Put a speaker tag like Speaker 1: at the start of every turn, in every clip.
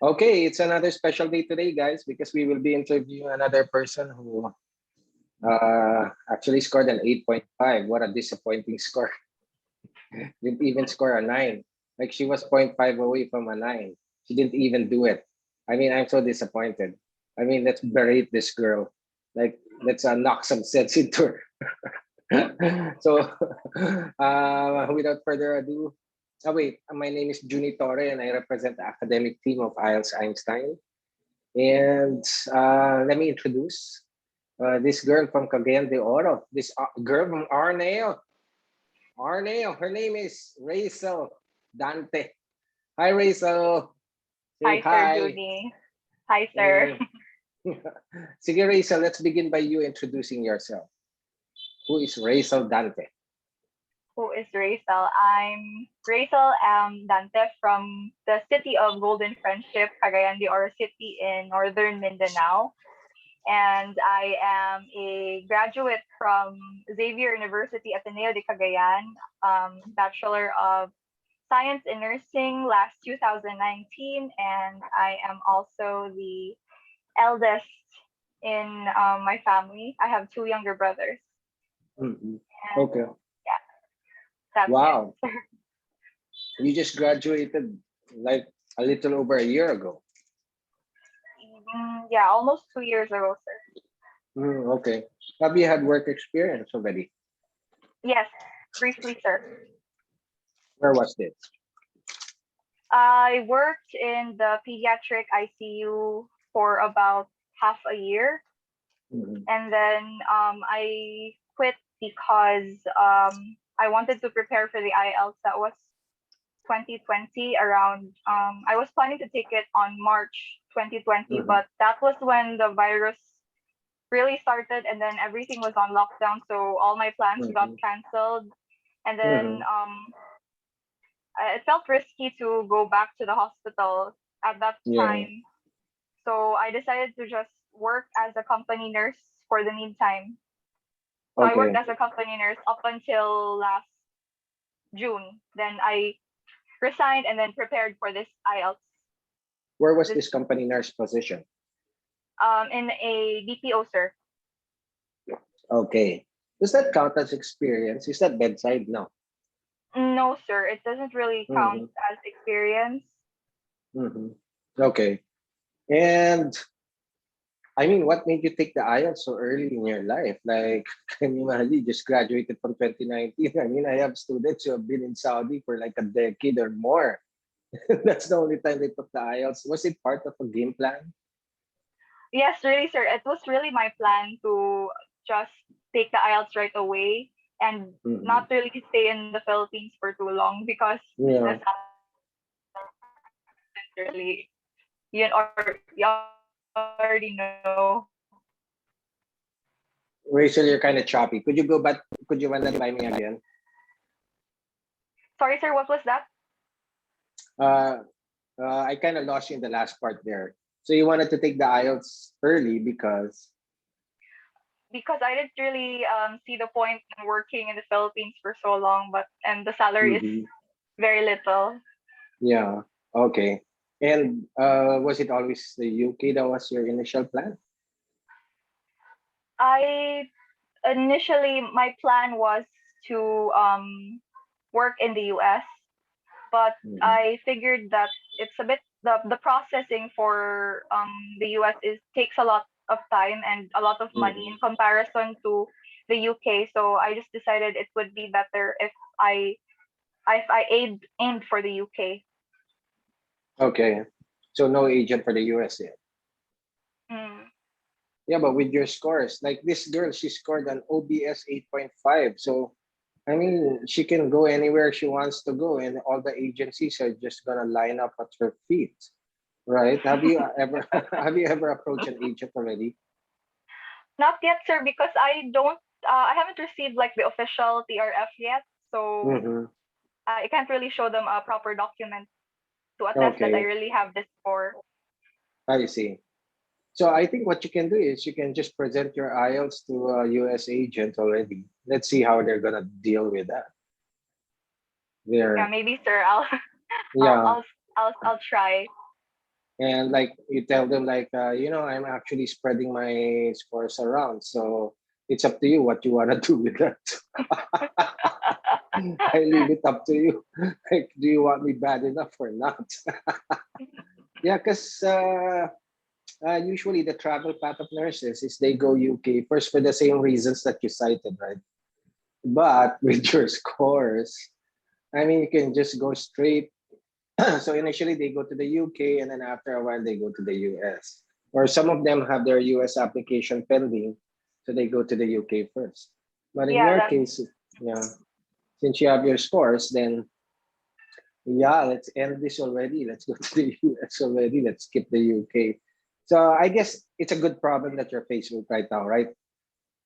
Speaker 1: Okay, it's another special day today, guys, because we will be interviewing another person who actually scored an 8.5. What a disappointing score. Didn't even score a 9. Like she was zero point 0.5 away from a 9. She didn't even do it. I mean, I'm so disappointed. I mean, let's berate this girl. Like, let's knock some sense into her. So, without further ado, wait, my name is Juni Torre and I represent the academic team of Ielts Einstein. And let me introduce this girl from Cagayan de Oro, this girl from Arneo. Arneo, her name is Reysel Dante. Hi, Reysel. Say
Speaker 2: Hi, Sir
Speaker 1: hi.
Speaker 2: Judy. Hi, sir.
Speaker 1: Sige, Reysel, let's begin by you introducing yourself. Who is Reysel Dante?
Speaker 2: Who is Reysel? I'm Reysel Dante from the city of Golden Friendship, Cagayan de Oro City in northern Mindanao. And I am a graduate from Xavier University Ateneo de Cagayan, Bachelor of Science in Nursing last 2019. And I am also the eldest in my family. I have two younger brothers.
Speaker 1: Mm-hmm.
Speaker 2: And
Speaker 1: Okay.
Speaker 2: yeah, that's
Speaker 1: Wow.
Speaker 2: it.
Speaker 1: You just graduated like a little over a year ago.
Speaker 2: Yeah, almost 2 years ago, sir.
Speaker 1: Okay. Have you had work experience already?
Speaker 2: Yes, briefly, sir.
Speaker 1: Where was it?
Speaker 2: I worked in the pediatric ICU for about half a year.
Speaker 1: Mm-hmm.
Speaker 2: And then I quit because I wanted to prepare for the IELTS. That was 2020 around. I was planning to take it on March 2020,
Speaker 1: Mm-hmm.
Speaker 2: but that was when the virus really started and then everything was on lockdown. So all my plans got
Speaker 1: Mm-hmm.
Speaker 2: canceled. And then
Speaker 1: Mm-hmm.
Speaker 2: it felt risky to go back to the hospital at that
Speaker 1: Yeah.
Speaker 2: time. So I decided to just work as a company nurse for the meantime. So I worked
Speaker 1: Okay.
Speaker 2: as a company nurse up until last June. Then I resigned and then prepared for this IELTS.
Speaker 1: Where was
Speaker 2: This
Speaker 1: this company nurse position?
Speaker 2: in a BPO, sir.
Speaker 1: Okay. Does that count as experience? Is that bedside? No.
Speaker 2: No, sir. It doesn't really count
Speaker 1: Mm-hmm.
Speaker 2: as experience.
Speaker 1: Mm-hmm. Okay. And I mean, what made you take the IELTS so early in your life? Like, can you imagine you just graduated from 2019? I mean, I have students who have been in Saudi for like a decade or more. That's the only time they took the IELTS. Was it part of a game plan?
Speaker 2: Yes, really, sir. It was really my plan to just take the IELTS right away and
Speaker 1: Mm-hmm.
Speaker 2: not really stay in the Philippines for too long because the
Speaker 1: Yeah.
Speaker 2: salary really you already know.
Speaker 1: Rachel, you're kind of choppy. Could you go back? Could you run that by me again?
Speaker 2: Sorry, sir. What was that?
Speaker 1: Uh, I kind of lost you in the last part there. So you wanted to take the IELTS early because.
Speaker 2: Because I didn't really see the point in working in the Philippines for so long, but and the salary is
Speaker 1: Mm-hmm.
Speaker 2: very little.
Speaker 1: Yeah. Okay. And was it always the UK that was your initial plan?
Speaker 2: I initially my plan was to work in the US, but
Speaker 1: Mm-hmm.
Speaker 2: I figured that it's a bit the processing for the US is takes a lot of time and a lot of money
Speaker 1: Mm-hmm.
Speaker 2: in comparison to the UK. So I just decided it would be better if I aimed for the UK.
Speaker 1: Okay. So no agent for the US yet.
Speaker 2: Mm.
Speaker 1: Yeah, but with your scores, like this girl, she scored an OBS 8.5. So I mean, she can go anywhere she wants to go, and all the agencies are just gonna line up at her feet, right? Have you ever have you ever approached an agent already?
Speaker 2: Not yet, sir, because I don't. I haven't received like the official TRF yet, so
Speaker 1: Mm-hmm.
Speaker 2: I can't really show them a proper document to attest that I
Speaker 1: Okay,
Speaker 2: really have this score.
Speaker 1: I see. So I think what you can do is you can just present your IELTS to a US agent already. Let's see how they're gonna deal with that.
Speaker 2: Yeah,
Speaker 1: There,
Speaker 2: maybe, sir. I'll I'll
Speaker 1: yeah.
Speaker 2: I'll I'll, I'll try.
Speaker 1: And like you tell them like, I'm actually spreading my scores around. So it's up to you what you want to do with that. I leave it up to you. Like, do you want me bad enough or not? Yeah, because usually the travel path of nurses is they go UK first for the same reasons that you cited, right? But with your scores, I mean, you can just go straight. So initially they go to the UK and then after a while they go to the US. Or some of them have their US application pending, so they go to the UK first. But in
Speaker 2: Yeah,
Speaker 1: your
Speaker 2: that's
Speaker 1: case, yeah, since you have your scores, then yeah, let's end this already. Let's go to the US already. Let's skip the UK. So I guess it's a good problem that you're faced with right now, right?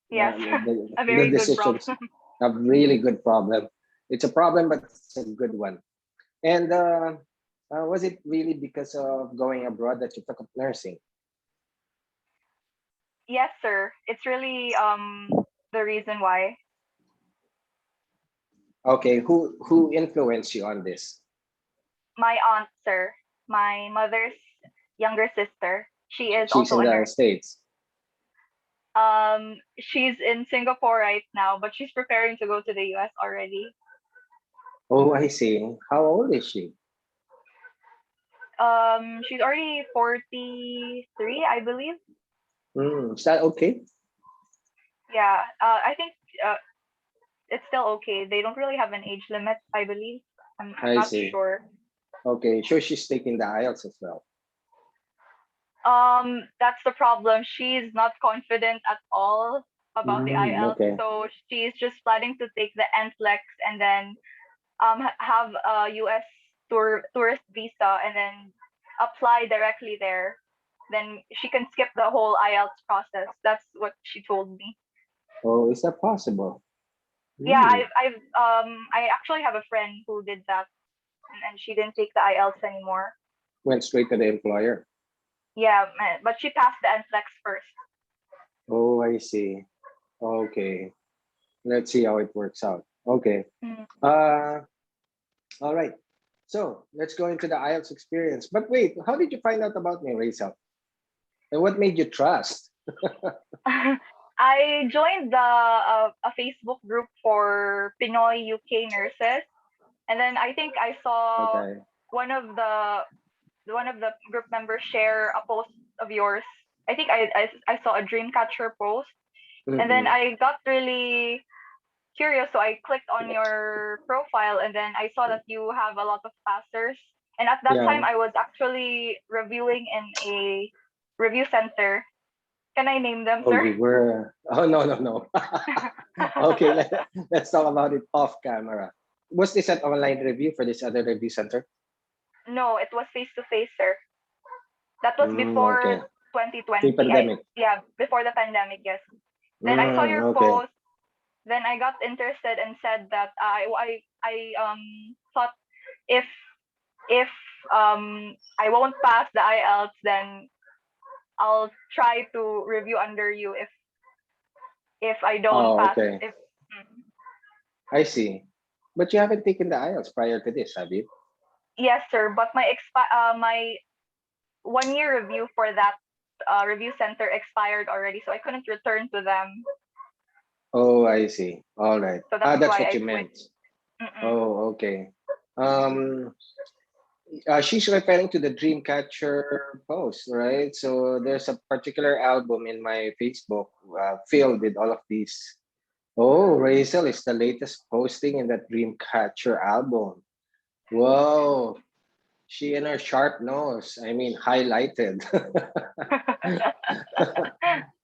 Speaker 2: yes, a
Speaker 1: The
Speaker 2: very good
Speaker 1: decisions,
Speaker 2: problem.
Speaker 1: a really good problem. It's a problem, but it's a good one. And was it really because of going abroad that you took up nursing?
Speaker 2: Yes, sir. It's really the reason why.
Speaker 1: Okay, who influenced you on this?
Speaker 2: My aunt, sir, my mother's younger sister, she is
Speaker 1: She's
Speaker 2: also
Speaker 1: in
Speaker 2: a
Speaker 1: the
Speaker 2: nurse.
Speaker 1: States.
Speaker 2: She's in Singapore right now, but she's preparing to go to the US already.
Speaker 1: Oh, I see. How old is she?
Speaker 2: She's already 43, I believe.
Speaker 1: Is that okay?
Speaker 2: Yeah, I think it's still okay. They don't really have an age limit, I believe. I'm
Speaker 1: I
Speaker 2: not
Speaker 1: see.
Speaker 2: sure.
Speaker 1: Okay, sure she's taking the IELTS as well.
Speaker 2: That's the problem. She's not confident at all about the IELTS,
Speaker 1: Okay.
Speaker 2: so she's just planning to take the NCLEX and then have a US tourist visa and then apply directly there. Then she can skip the whole IELTS process. That's what she told me.
Speaker 1: Oh, is that possible?
Speaker 2: Yeah,
Speaker 1: Hmm.
Speaker 2: I actually have a friend who did that, and she didn't take the IELTS anymore.
Speaker 1: Went straight to the employer.
Speaker 2: Yeah, but she passed the NCLEX first.
Speaker 1: Oh, I see. Okay. Let's see how it works out. Okay.
Speaker 2: Mm.
Speaker 1: Uh, all right. So let's go into the IELTS experience. But wait, how did you find out about me, Reysel? And what made you trust?
Speaker 2: I joined a Facebook group for Pinoy UK nurses, and then I think I saw
Speaker 1: Okay.
Speaker 2: one of the one of the group members share a post of yours. I think I saw a Dreamcatcher post, and then
Speaker 1: Mm-mm.
Speaker 2: I got really curious, so I clicked on your profile, and then I saw that you have a lot of passers. And at that time,
Speaker 1: Yeah.
Speaker 2: I was actually reviewing in a review center. Can I name them,
Speaker 1: Oh,
Speaker 2: sir?
Speaker 1: you were. Oh, no, no, no. Okay, let's talk about it off camera. Was this an online review for this other review center?
Speaker 2: No, it was face to face, sir. That was before
Speaker 1: Okay.
Speaker 2: 2020.
Speaker 1: Pre-pandemic.
Speaker 2: Yeah, before the pandemic, yes. Then I saw your
Speaker 1: Okay.
Speaker 2: post. Then I got interested and said that I thought if if I won't pass the IELTS, then I'll try to review under you if I don't
Speaker 1: Oh,
Speaker 2: pass.
Speaker 1: okay.
Speaker 2: If mm.
Speaker 1: I see. But you haven't taken the IELTS prior to this, have you?
Speaker 2: Yes, sir. But my 1 year review for that review center expired already, so I couldn't return to them.
Speaker 1: Oh, I see. All right.
Speaker 2: So
Speaker 1: Ah,
Speaker 2: that's
Speaker 1: that's
Speaker 2: why
Speaker 1: what
Speaker 2: I
Speaker 1: you meant.
Speaker 2: switched. Mm-mm.
Speaker 1: Oh, okay. Um, she's referring to the Dreamcatcher post, right? So there's a particular album in my Facebook filled with all of these. Oh, Reysel is the latest posting in that Dreamcatcher album. Whoa, she and her sharp nose. I mean, highlighted.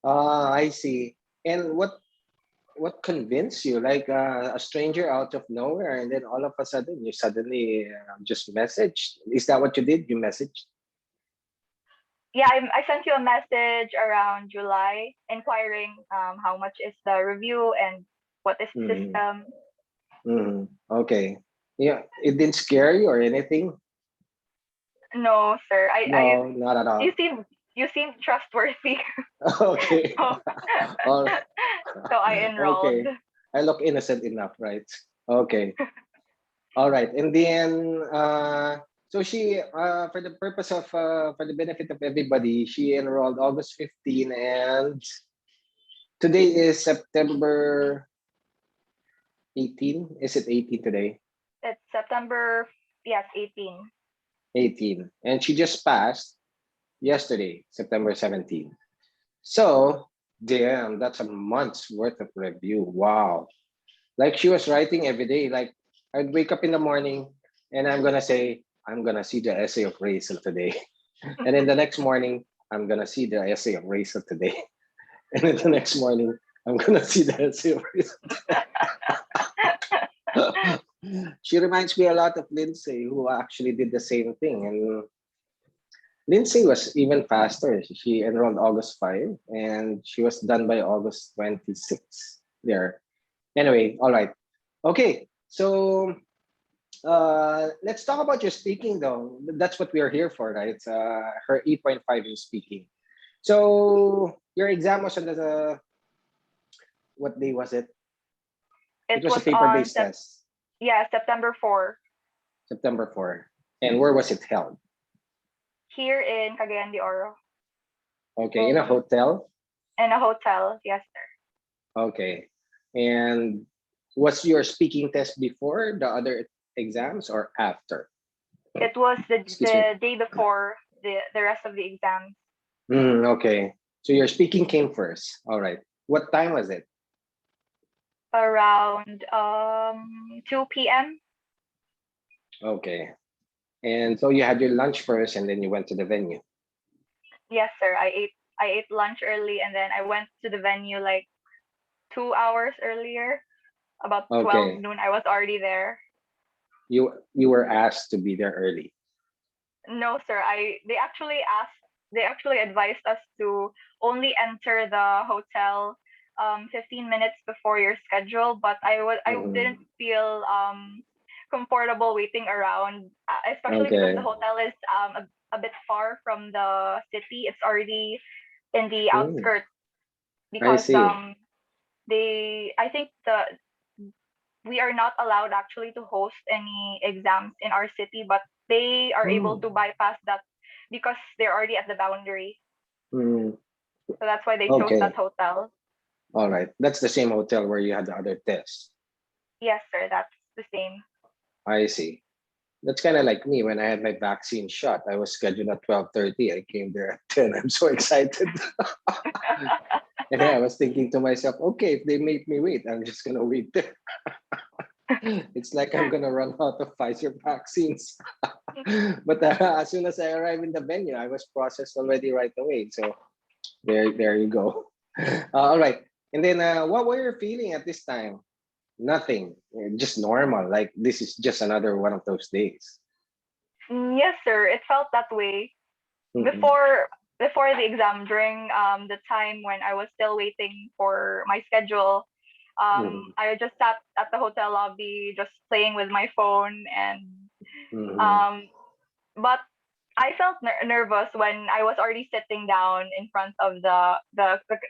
Speaker 1: Ah, I see. And what convinced you? Like a stranger out of nowhere, and then all of a sudden you suddenly just messaged. Is that what you did? You messaged?
Speaker 2: Yeah, I sent you a message around July inquiring how much is the review and what is the
Speaker 1: Mm-hmm.
Speaker 2: system.
Speaker 1: Mm-hmm. Okay. Yeah, it didn't scare you or anything?
Speaker 2: No, sir.
Speaker 1: No, not at
Speaker 2: You
Speaker 1: all.
Speaker 2: seem trustworthy.
Speaker 1: Okay.
Speaker 2: so,
Speaker 1: All
Speaker 2: so I enrolled.
Speaker 1: okay. I look innocent enough, right? Okay. All right. And then So she, for the purpose of, for the benefit of everybody, she enrolled August 15, and today is September 18. Is it 18 today?
Speaker 2: It's September, yes, 18.
Speaker 1: 18. And she just passed yesterday, September 17. So, damn, that's a month's worth of review. Wow. Like she was writing every day. Like I'd wake up in the morning and I'm gonna say, I'm gonna see the essay of Reysel today. And then the next morning, I'm gonna see the essay of Reysel today. And then the next morning, I'm gonna see the essay of Reysel. She reminds me a lot of Lindsay, who actually did the same thing. And Lindsay was even faster. She enrolled August 5 and she was done by August 26 there. Anyway, all right. Okay, so let's talk about your speaking though. That's what we are here for, right? Her 8.5 in speaking. So your exam was on the, what day was it? It
Speaker 2: It
Speaker 1: was a
Speaker 2: was on
Speaker 1: paper-based test,
Speaker 2: September 4,
Speaker 1: September 4. And where was it held?
Speaker 2: here in Cagayan de Oro,
Speaker 1: Okay, in a hotel?
Speaker 2: in a hotel. Yes, sir.
Speaker 1: Okay. And was your speaking test before the other exams or after?
Speaker 2: It was
Speaker 1: Excuse me.
Speaker 2: the day before the rest of the exams.
Speaker 1: Okay. So your speaking came first. All right. What time was it?
Speaker 2: Around 2 p.m.
Speaker 1: Okay. And so you had your lunch first and then you went to the venue.
Speaker 2: Yes, sir. I ate lunch early and then I went to the venue like 2 hours earlier. About 12
Speaker 1: Okay.
Speaker 2: noon, I was already there.
Speaker 1: You were asked to be there early.
Speaker 2: No, sir. They actually advised us to only enter the hotel 15 minutes before your schedule, but I didn't feel comfortable waiting around, especially because
Speaker 1: Okay.
Speaker 2: the hotel is a bit far from the city. It's already in the
Speaker 1: Mm,
Speaker 2: outskirts
Speaker 1: I
Speaker 2: because
Speaker 1: see.
Speaker 2: I think we are not allowed actually to host any exams in our city, but they are able to
Speaker 1: Mm,
Speaker 2: bypass that because they're already at the boundary.
Speaker 1: mm,
Speaker 2: So that's why they chose that
Speaker 1: okay.
Speaker 2: hotel.
Speaker 1: All right. That's the same hotel where you had the other test.
Speaker 2: Yes, sir, that's the same.
Speaker 1: I see. That's kind of like me when I had my vaccine shot. I was scheduled at 12:30. I came there at 10. I'm so excited. And I was thinking to myself, okay, if they make me wait, I'm just gonna wait there. It's like I'm gonna run out of Pfizer vaccines. But as soon as I arrived in the venue, I was processed already right away. So there you go. All right. And then what were you feeling at this time? Nothing, just normal. Like this is just another one of those days.
Speaker 2: Yes, sir, it felt that way
Speaker 1: Mhm,
Speaker 2: before the exam, during the time when I was still waiting for my schedule.
Speaker 1: mhm,
Speaker 2: I just sat at the hotel lobby just playing with my phone, and
Speaker 1: mhm.
Speaker 2: um, but I felt nervous when I was already sitting down in front of the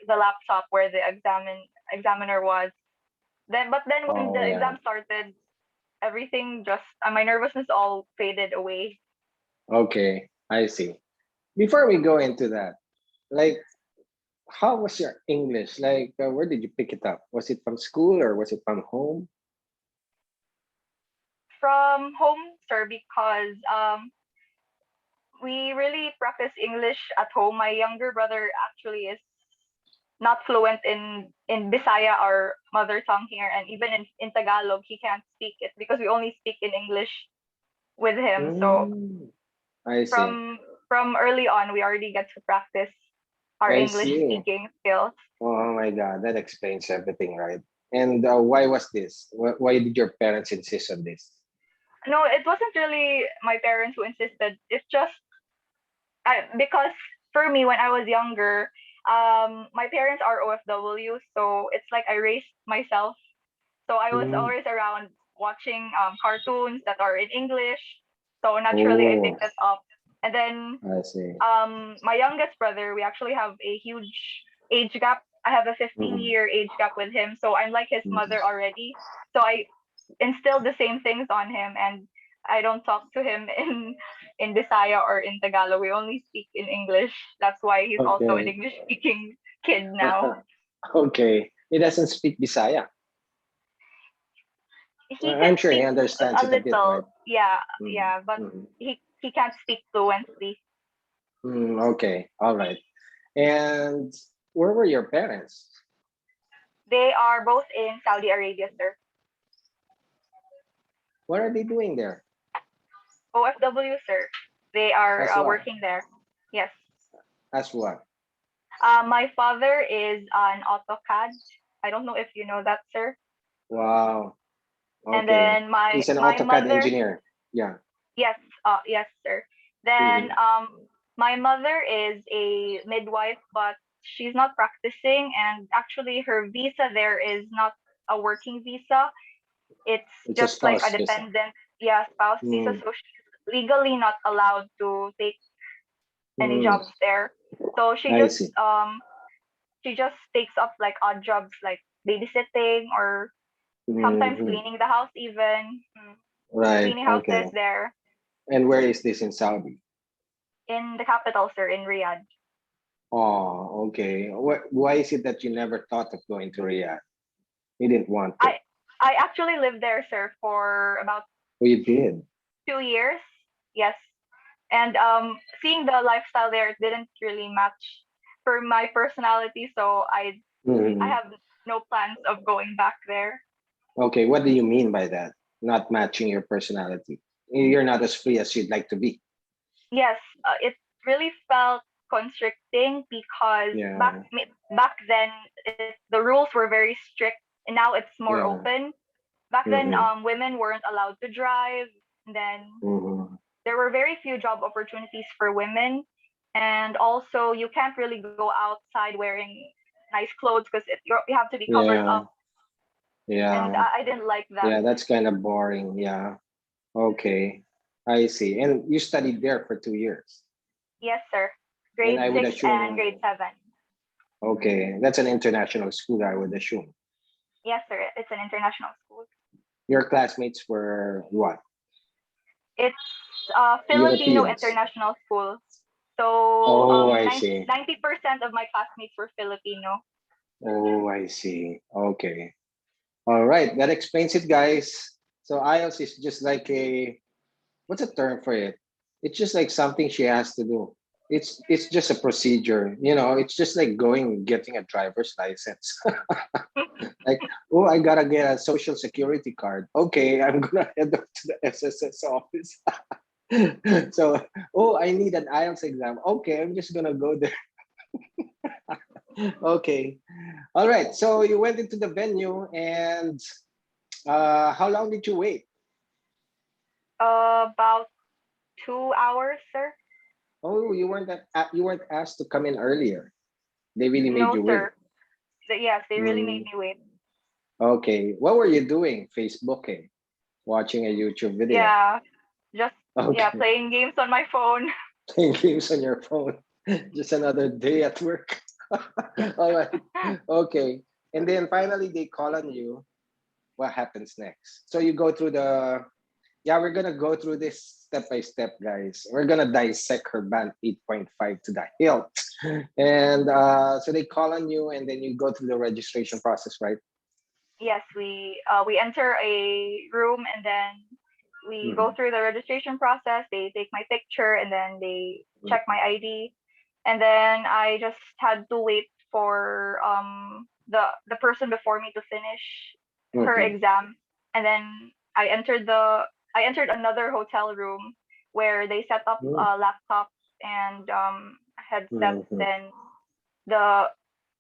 Speaker 2: laptop where the examiner was. But then when
Speaker 1: Oh
Speaker 2: the
Speaker 1: yeah.
Speaker 2: exam started, everything just my nervousness all faded away.
Speaker 1: Okay, I see. Before we go into that, like, how was your English? Like, where did you pick it up? Was it from school or was it from home?
Speaker 2: From home, sir, because we really practice English at home. My younger brother actually is not fluent in Bisaya, our mother tongue here, and even in Tagalog, he can't speak it because we only speak in English with him. So
Speaker 1: Mm, I see.
Speaker 2: from from early on, we already get to practice our
Speaker 1: I
Speaker 2: English
Speaker 1: see.
Speaker 2: speaking skills.
Speaker 1: Oh my God, that explains everything, right? And why was this? Why did your parents insist on this?
Speaker 2: No, it wasn't really my parents who insisted. It's just because for me, when I was younger, my parents are OFW, so it's like I raised myself. So I was
Speaker 1: Mm.
Speaker 2: always around watching cartoons that are in English. So naturally, I
Speaker 1: Oh,
Speaker 2: picked it up. And then
Speaker 1: I see.
Speaker 2: my youngest brother, we actually have a huge age gap. I have a 15-year
Speaker 1: Mhm,
Speaker 2: age gap with him, so I'm like his
Speaker 1: mhm,
Speaker 2: mother already. So I instilled the same things on him, and I don't talk to him in Bisaya or in Tagalog. We only speak in English. That's why he's also an
Speaker 1: Okay.
Speaker 2: English speaking kid now.
Speaker 1: Okay. He doesn't speak Bisaya.
Speaker 2: He
Speaker 1: I'm
Speaker 2: can
Speaker 1: sure he
Speaker 2: speak
Speaker 1: understands
Speaker 2: a
Speaker 1: it a bit, right?
Speaker 2: little, yeah,
Speaker 1: Mm,
Speaker 2: yeah, but
Speaker 1: mm,
Speaker 2: he can't speak fluently.
Speaker 1: okay. All right. And where were your parents?
Speaker 2: They are both in Saudi Arabia, sir.
Speaker 1: What are they doing there?
Speaker 2: OFW, sir. They are
Speaker 1: As what?
Speaker 2: working there. Yes.
Speaker 1: As what?
Speaker 2: My father is an AutoCAD. I don't know if you know that, sir.
Speaker 1: Wow.
Speaker 2: And
Speaker 1: Okay.
Speaker 2: then my
Speaker 1: He's an
Speaker 2: my
Speaker 1: AutoCAD
Speaker 2: mother,
Speaker 1: engineer. Yeah.
Speaker 2: yes, yes, sir. Then
Speaker 1: Mhm.
Speaker 2: my mother is a midwife, but she's not practicing, and actually her visa there is not a working visa. It's
Speaker 1: It's a
Speaker 2: just like a
Speaker 1: spouse visa.
Speaker 2: dependent, yeah, spouse visa.
Speaker 1: Mm,
Speaker 2: So she's legally not allowed to take any
Speaker 1: mm,
Speaker 2: jobs there. So
Speaker 1: I see.
Speaker 2: she just takes up like odd jobs like babysitting or sometimes
Speaker 1: Mhm.
Speaker 2: cleaning the house even.
Speaker 1: Right.
Speaker 2: Cleaning houses
Speaker 1: Okay.
Speaker 2: there
Speaker 1: And where is this in Saudi?
Speaker 2: in the capital, sir, in Riyadh.
Speaker 1: Oh, okay. Why is it that you never thought of going to Riyadh? You didn't want to.
Speaker 2: I I actually lived there, sir, for about
Speaker 1: Oh, you did.
Speaker 2: 2 years. Yes, and seeing the lifestyle there, it didn't really match for my personality. So I
Speaker 1: Mhm.
Speaker 2: have no plans of going back there.
Speaker 1: Okay. What do you mean by that? Not matching your personality. You're not as free as you'd like to be.
Speaker 2: Yes, it really felt constricting because
Speaker 1: Yeah.
Speaker 2: back then the rules were very strict, and now it's more
Speaker 1: Yeah.
Speaker 2: open. Back then,
Speaker 1: Mm-hmm.
Speaker 2: women weren't allowed to drive. And then
Speaker 1: Mm-hmm.
Speaker 2: there were very few job opportunities for women, and also you can't really go outside wearing nice clothes because you have to be covered up,
Speaker 1: Yeah.
Speaker 2: and
Speaker 1: Yeah.
Speaker 2: I didn't like that.
Speaker 1: Yeah. That's kind of boring. Yeah. Okay. I see. And you studied there for 2 years.
Speaker 2: Yes, sir.
Speaker 1: And
Speaker 2: Grade
Speaker 1: I would
Speaker 2: 6 and
Speaker 1: assume,
Speaker 2: grade 7.
Speaker 1: okay, that's an international school, I would assume.
Speaker 2: Yes, sir. It's an international school.
Speaker 1: Your classmates were what?
Speaker 2: It's Filipino
Speaker 1: Europeans.
Speaker 2: international school. So
Speaker 1: Oh, I see.
Speaker 2: 90% of my classmates were Filipino.
Speaker 1: Oh, I see. Okay. All right. That explains it, guys. So IELTS is just like a, what's a term for it? It's just like something she has to do. It's just a procedure. It's just like going and getting a driver's license. Like, oh, I gotta get a social security card. Okay, I'm gonna head up to the SSS office. So, oh, I need an IELTS exam. Okay, I'm just gonna go there. Okay. All right. So you went into the venue, and how long did you wait?
Speaker 2: About 2 hours, sir.
Speaker 1: Oh, you weren't asked to come in earlier. They really made
Speaker 2: No,
Speaker 1: you wait.
Speaker 2: sir. Yes, they really made
Speaker 1: Mm,
Speaker 2: me wait.
Speaker 1: okay. What were you doing? Facebooking, watching a YouTube video.
Speaker 2: Yeah, just yeah,
Speaker 1: Okay.
Speaker 2: playing games on my phone.
Speaker 1: Playing games on your phone. Just another day at work. All right. Okay. And then finally they call on you. What happens next? So you go through yeah, we're gonna go through this step by step, guys. We're gonna dissect her band 8.5 to the hilt. And so they call on you and then you go through the registration process, right?
Speaker 2: Yes, we enter a room and then we go
Speaker 1: Mhm.
Speaker 2: through the registration process. They take my picture and then they check
Speaker 1: Mhm.
Speaker 2: my ID, and then I just had to wait for the person before me to finish her
Speaker 1: Mhm.
Speaker 2: exam, and then I entered another hotel room where they set up laptops and headsets.
Speaker 1: Mhm.
Speaker 2: Then the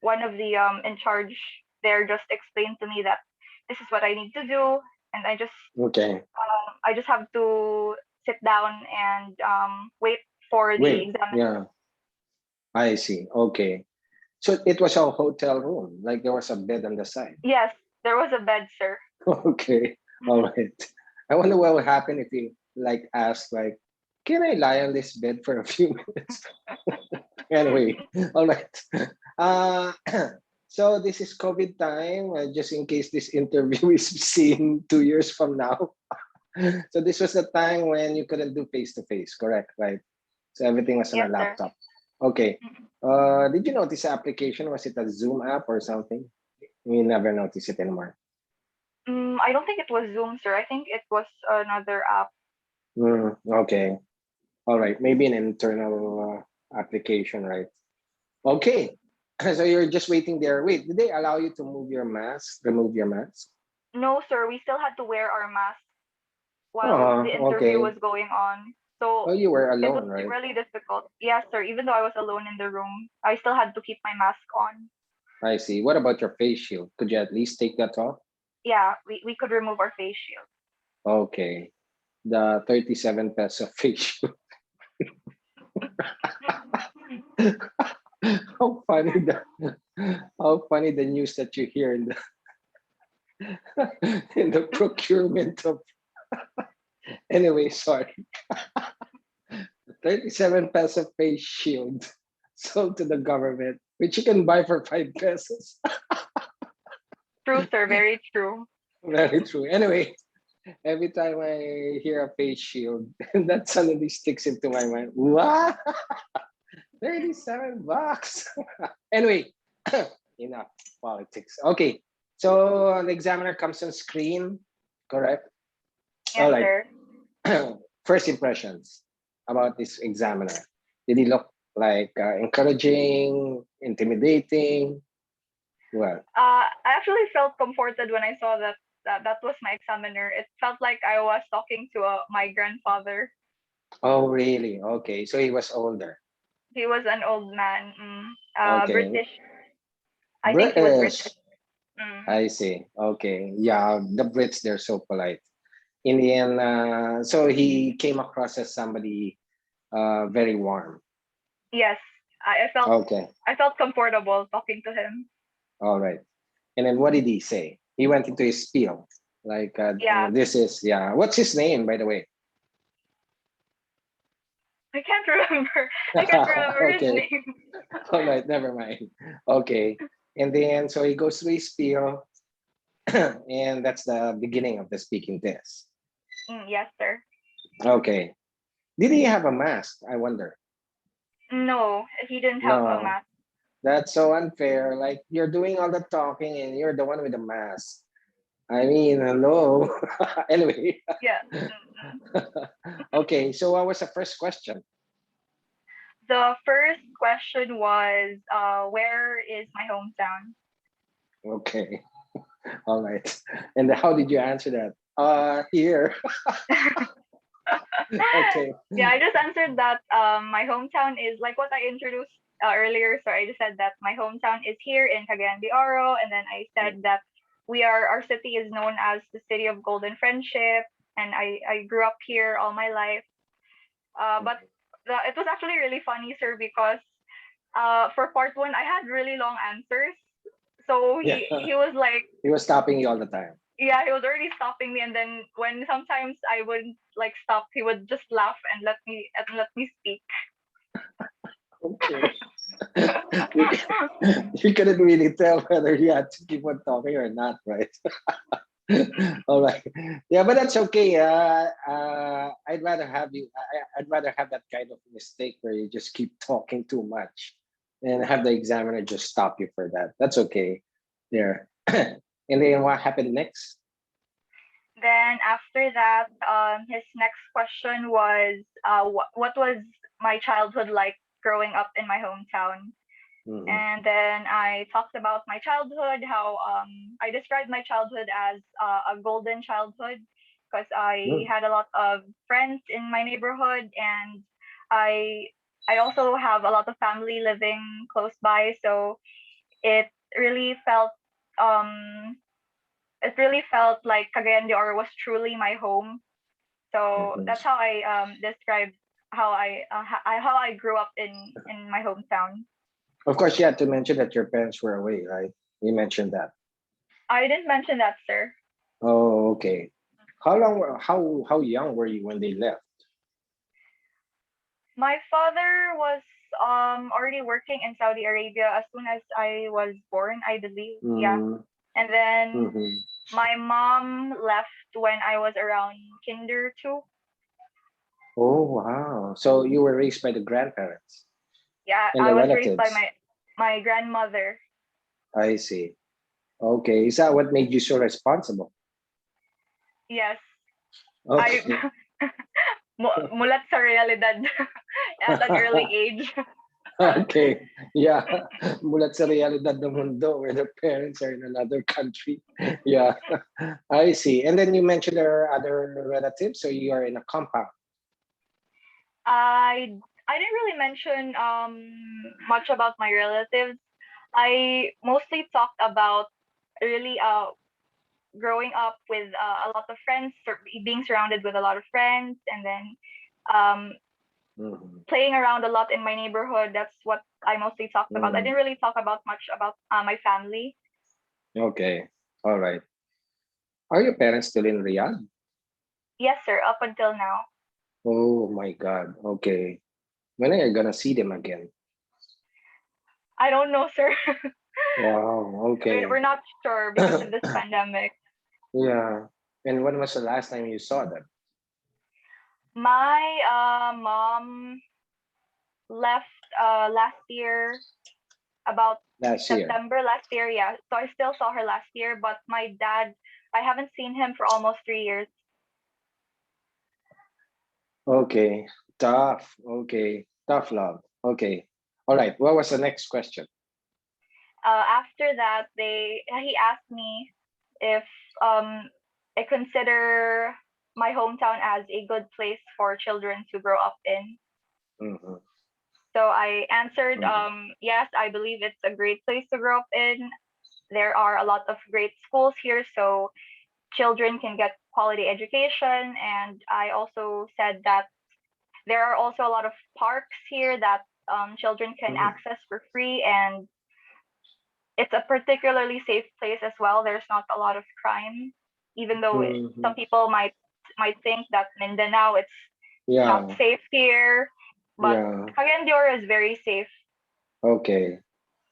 Speaker 2: one of the in charge there just explained to me that this is what I need to do, and
Speaker 1: Okay.
Speaker 2: I just have to sit down and wait for the
Speaker 1: Wait.
Speaker 2: exam.
Speaker 1: Yeah, I see. Okay. So it was a hotel room, like there was a bed on the side.
Speaker 2: Yes, there was a bed, sir.
Speaker 1: Okay. All right. I wonder what would happen if you like ask like, can I lie on this bed for a few minutes? Anyway, all right. Uh, so this is COVID time. Just in case this interview is seen 2 years from now. So this was the time when you couldn't do face to face, correct? Right. So everything was on a
Speaker 2: Yes, sir.
Speaker 1: laptop. Okay.
Speaker 2: Mm.
Speaker 1: Did you notice the application? Was it a Zoom app or something? You never notice it anymore.
Speaker 2: I don't think it was Zoom, sir. I think it was another app.
Speaker 1: Okay. All right. Maybe an internal application, right? Okay. So you're just waiting there. Wait, did they allow you to move your mask, remove your mask?
Speaker 2: No, sir. We still had to wear our mask while
Speaker 1: Oh,
Speaker 2: the interview
Speaker 1: okay.
Speaker 2: was going on.
Speaker 1: Oh,
Speaker 2: So
Speaker 1: you were
Speaker 2: it was
Speaker 1: alone, right?
Speaker 2: really difficult. Yes, sir. Even though I was alone in the room, I still had to keep my mask on.
Speaker 1: I see. What about your face shield? Could you at least take that off?
Speaker 2: Yeah, we could remove our face shield.
Speaker 1: Okay. The 37 peso face shield. How funny the news that you hear in the in the procurement of, anyway, sorry. 37 peso face shield sold to the government, which you can buy for 5 pesos.
Speaker 2: True, sir. Very true.
Speaker 1: Very true. Anyway, every time I hear a face shield, that suddenly sticks into my mind. What? 37 bucks. Anyway, enough politics. Okay. So the examiner comes on screen, correct? All
Speaker 2: Yes,
Speaker 1: right.
Speaker 2: sir.
Speaker 1: First impressions about this examiner. Did he look like encouraging, intimidating? Well,
Speaker 2: I actually felt comforted when I saw that was my examiner. It felt like I was talking to my grandfather.
Speaker 1: oh, really? Okay. So he was older.
Speaker 2: He was an old man,
Speaker 1: Okay.
Speaker 2: British. I think he was
Speaker 1: British.
Speaker 2: British. Mm.
Speaker 1: I see. Okay. Yeah, the Brits, they're so polite. In the end, so he came across as somebody very warm.
Speaker 2: Yes, I felt
Speaker 1: Okay.
Speaker 2: I felt comfortable talking to him.
Speaker 1: All right. And then what did he say? He went into his spiel. Like,
Speaker 2: Yeah,
Speaker 1: this is, yeah. What's his name, by the way?
Speaker 2: I can't remember. I can't remember his
Speaker 1: Okay.
Speaker 2: name.
Speaker 1: All right. Never mind. Okay. And then, so he goes through his spiel, and that's the beginning of the speaking test.
Speaker 2: Yes, sir.
Speaker 1: Okay. Did he have a mask? I wonder.
Speaker 2: No, he didn't have a
Speaker 1: No,
Speaker 2: mask.
Speaker 1: that's so unfair. Like, you're doing all the talking and you're the one with the mask. I mean, hello. Anyway.
Speaker 2: Yeah.
Speaker 1: Okay, so what was the first question?
Speaker 2: The first question was, where is my hometown?
Speaker 1: Okay, all right. And how did you answer that? Here. Okay.
Speaker 2: Yeah, I just answered that my hometown is like what I introduced earlier. So I just said that my hometown is here in Cagayan de Oro, and then I said that our city is known as the city of golden friendship, and I grew up here all my life. But it was actually really funny, sir, because for part one I had really long answers. So
Speaker 1: Yeah,
Speaker 2: he was like,
Speaker 1: he was stopping you all the time.
Speaker 2: yeah, he was already stopping me, and then when sometimes I would like stop, he would just laugh and let me speak.
Speaker 1: Okay. you, you couldn't really tell whether you had to keep on talking or not, right? All right. Yeah, but that's okay. I'd rather have you. I'd rather have that kind of mistake where you just keep talking too much, and have the examiner just stop you for that. That's okay. There. And then what happened next?
Speaker 2: Then after that, his next question was, what was my childhood like growing up in my hometown?
Speaker 1: Mhm.
Speaker 2: And then I talked about my childhood, how I described my childhood as a golden childhood because I
Speaker 1: Mm.
Speaker 2: had a lot of friends in my neighborhood, and I I also have a lot of family living close by, so it really felt um it really felt like Cagayan de Oro was truly my home. So
Speaker 1: Mhm.
Speaker 2: that's how I describe how I grew up in my hometown.
Speaker 1: Of course, you had to mention that your parents were away, right? You mentioned that.
Speaker 2: I didn't mention that, sir.
Speaker 1: Oh, okay. How young were you when they left?
Speaker 2: My father was already working in Saudi Arabia as soon as I was born, I believe. Yeah.
Speaker 1: Mm-hmm.
Speaker 2: And then
Speaker 1: Mm-hmm.
Speaker 2: My mom left when I was around kinder two.
Speaker 1: Oh, wow. So you were raised by the grandparents
Speaker 2: Yeah,
Speaker 1: and
Speaker 2: I
Speaker 1: the
Speaker 2: was raised by
Speaker 1: relatives.
Speaker 2: my grandmother.
Speaker 1: I see. Okay. Is that what made you so responsible?
Speaker 2: Yes, I
Speaker 1: Okay.
Speaker 2: mulat sa realidad at an early age.
Speaker 1: Okay. Yeah. Mulat sa realidad ng mundo where the parents are in another country. Yeah. I see. And then you mentioned there are other relatives, so you are in a compound.
Speaker 2: I didn't really mention much about my relatives. I mostly talked about really growing up with a lot of friends, being surrounded with a lot of friends, and then um
Speaker 1: Mhm.
Speaker 2: playing around a lot in my neighborhood. That's what I mostly talked about. I
Speaker 1: Mhm.
Speaker 2: didn't really talk about much about my family.
Speaker 1: Okay. All right. Are your parents still in Riyadh?
Speaker 2: Yes, sir. Up until now,
Speaker 1: Oh my God. Okay. When are you gonna see them again?
Speaker 2: I don't know, sir.
Speaker 1: Wow.
Speaker 2: We're
Speaker 1: Okay.
Speaker 2: not sure because of this pandemic.
Speaker 1: Yeah. And when was the last time you saw them?
Speaker 2: My mom left last year, about
Speaker 1: Last year.
Speaker 2: September last year. Yeah, so I still saw her last year, but my dad, I haven't seen him for almost 3 years.
Speaker 1: Okay. Tough. Okay. Tough love. Okay. All right. What was the next question?
Speaker 2: After that, he asked me if I consider my hometown as a good place for children to grow up in.
Speaker 1: Mhm.
Speaker 2: So I answered,
Speaker 1: Mhm.
Speaker 2: yes, I believe it's a great place to grow up in. There are a lot of great schools here, so children can get quality education. And I also said that there are also a lot of parks here that children can
Speaker 1: Mhm.
Speaker 2: access for free, and it's a particularly safe place as well. There's not a lot of crime, even though some
Speaker 1: Mhm.
Speaker 2: people might think that Mindanao it's not
Speaker 1: Yeah.
Speaker 2: safe here, but
Speaker 1: Yeah.
Speaker 2: Cagayan de Oro is very safe.
Speaker 1: Okay.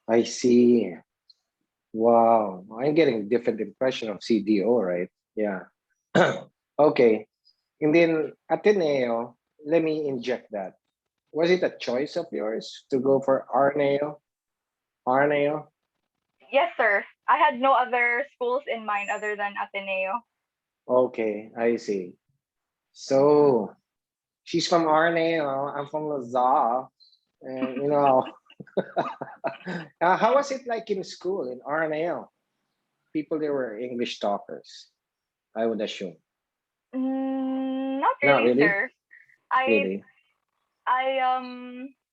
Speaker 1: I see. Wow. I'm getting different impression of CDO, right? Yeah. Okay. And then Ateneo, let me inject that. Was it a choice of yours to go for Arneo? Arneo?
Speaker 2: Yes, sir. I had no other schools in mind other than Ateneo.
Speaker 1: Okay, I see. So she's from Arneo. I'm from Lazar. And how was it like in school in Arneo? People there were English talkers, I would assume.
Speaker 2: Not
Speaker 1: Not
Speaker 2: really,
Speaker 1: really?
Speaker 2: sir. I
Speaker 1: Really?
Speaker 2: I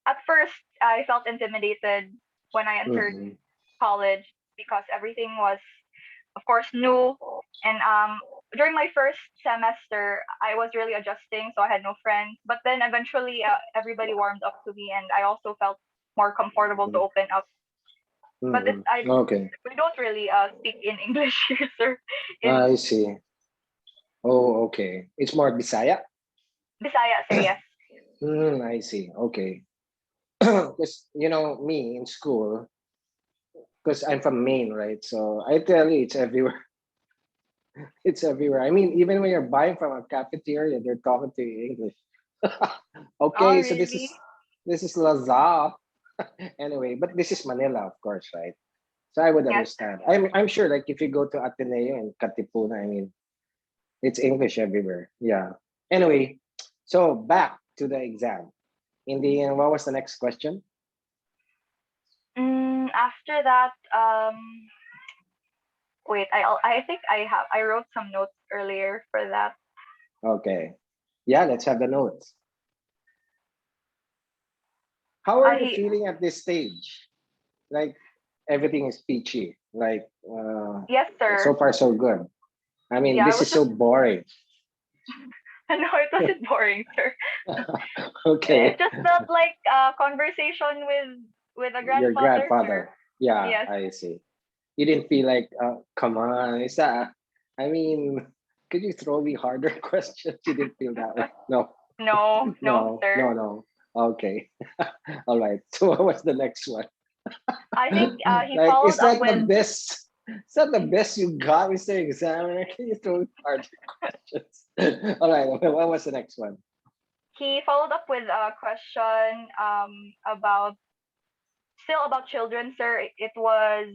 Speaker 2: at first I felt intimidated when I entered
Speaker 1: Mm-hmm.
Speaker 2: college because everything was of course new, and during my first semester I was really adjusting, so I had no friends, but then eventually everybody warmed up to me and I also felt more comfortable to open up. But
Speaker 1: Mm-hmm.
Speaker 2: I
Speaker 1: Okay,
Speaker 2: we don't really speak in English here, sir.
Speaker 1: I
Speaker 2: In
Speaker 1: see. Oh, okay. It's more Bisaya?
Speaker 2: Bisaya, sir, yes.
Speaker 1: I see. Okay. Because, me in school, because I'm from Maine, right? So I tell you, it's everywhere. It's everywhere. I mean, even when you're buying from a cafeteria, they're talking to you English.
Speaker 2: Oh,
Speaker 1: Okay, so this is
Speaker 2: really?
Speaker 1: this is Lazao. Anyway, but this is Manila, of course, right? So I would
Speaker 2: Yes, sir.
Speaker 1: understand. I'm sure, like if you go to Ateneo and Katipunan, I mean, it's English everywhere. Yeah. Anyway, so back to the exam. In the end, what was the next question?
Speaker 2: After that, wait, I think I wrote some notes earlier for that.
Speaker 1: Okay. Yeah, let's have the notes. How are you
Speaker 2: I
Speaker 1: feeling at this stage? Like everything is peachy. Like
Speaker 2: Yes,
Speaker 1: so
Speaker 2: sir.
Speaker 1: far so good. I mean,
Speaker 2: Yeah, I
Speaker 1: this
Speaker 2: was
Speaker 1: is so
Speaker 2: just
Speaker 1: boring.
Speaker 2: no, it wasn't boring, sir. It
Speaker 1: Okay.
Speaker 2: just felt like a conversation with a
Speaker 1: Your
Speaker 2: grandfather, sir.
Speaker 1: grandfather. Yeah,
Speaker 2: Yes.
Speaker 1: I see. You didn't feel like, come on, is that? I mean, could you throw me harder questions? You didn't feel that way. No,
Speaker 2: No, no,
Speaker 1: no, no,
Speaker 2: sir.
Speaker 1: no. Okay. All right. So what was the next one?
Speaker 2: I think he
Speaker 1: Like, is
Speaker 2: followed up
Speaker 1: that the
Speaker 2: with
Speaker 1: best? It's not the best you got, Mr. Examiner. Can you throw harder questions? All right. What was the next one?
Speaker 2: He followed up with a question about still about children, sir. It was,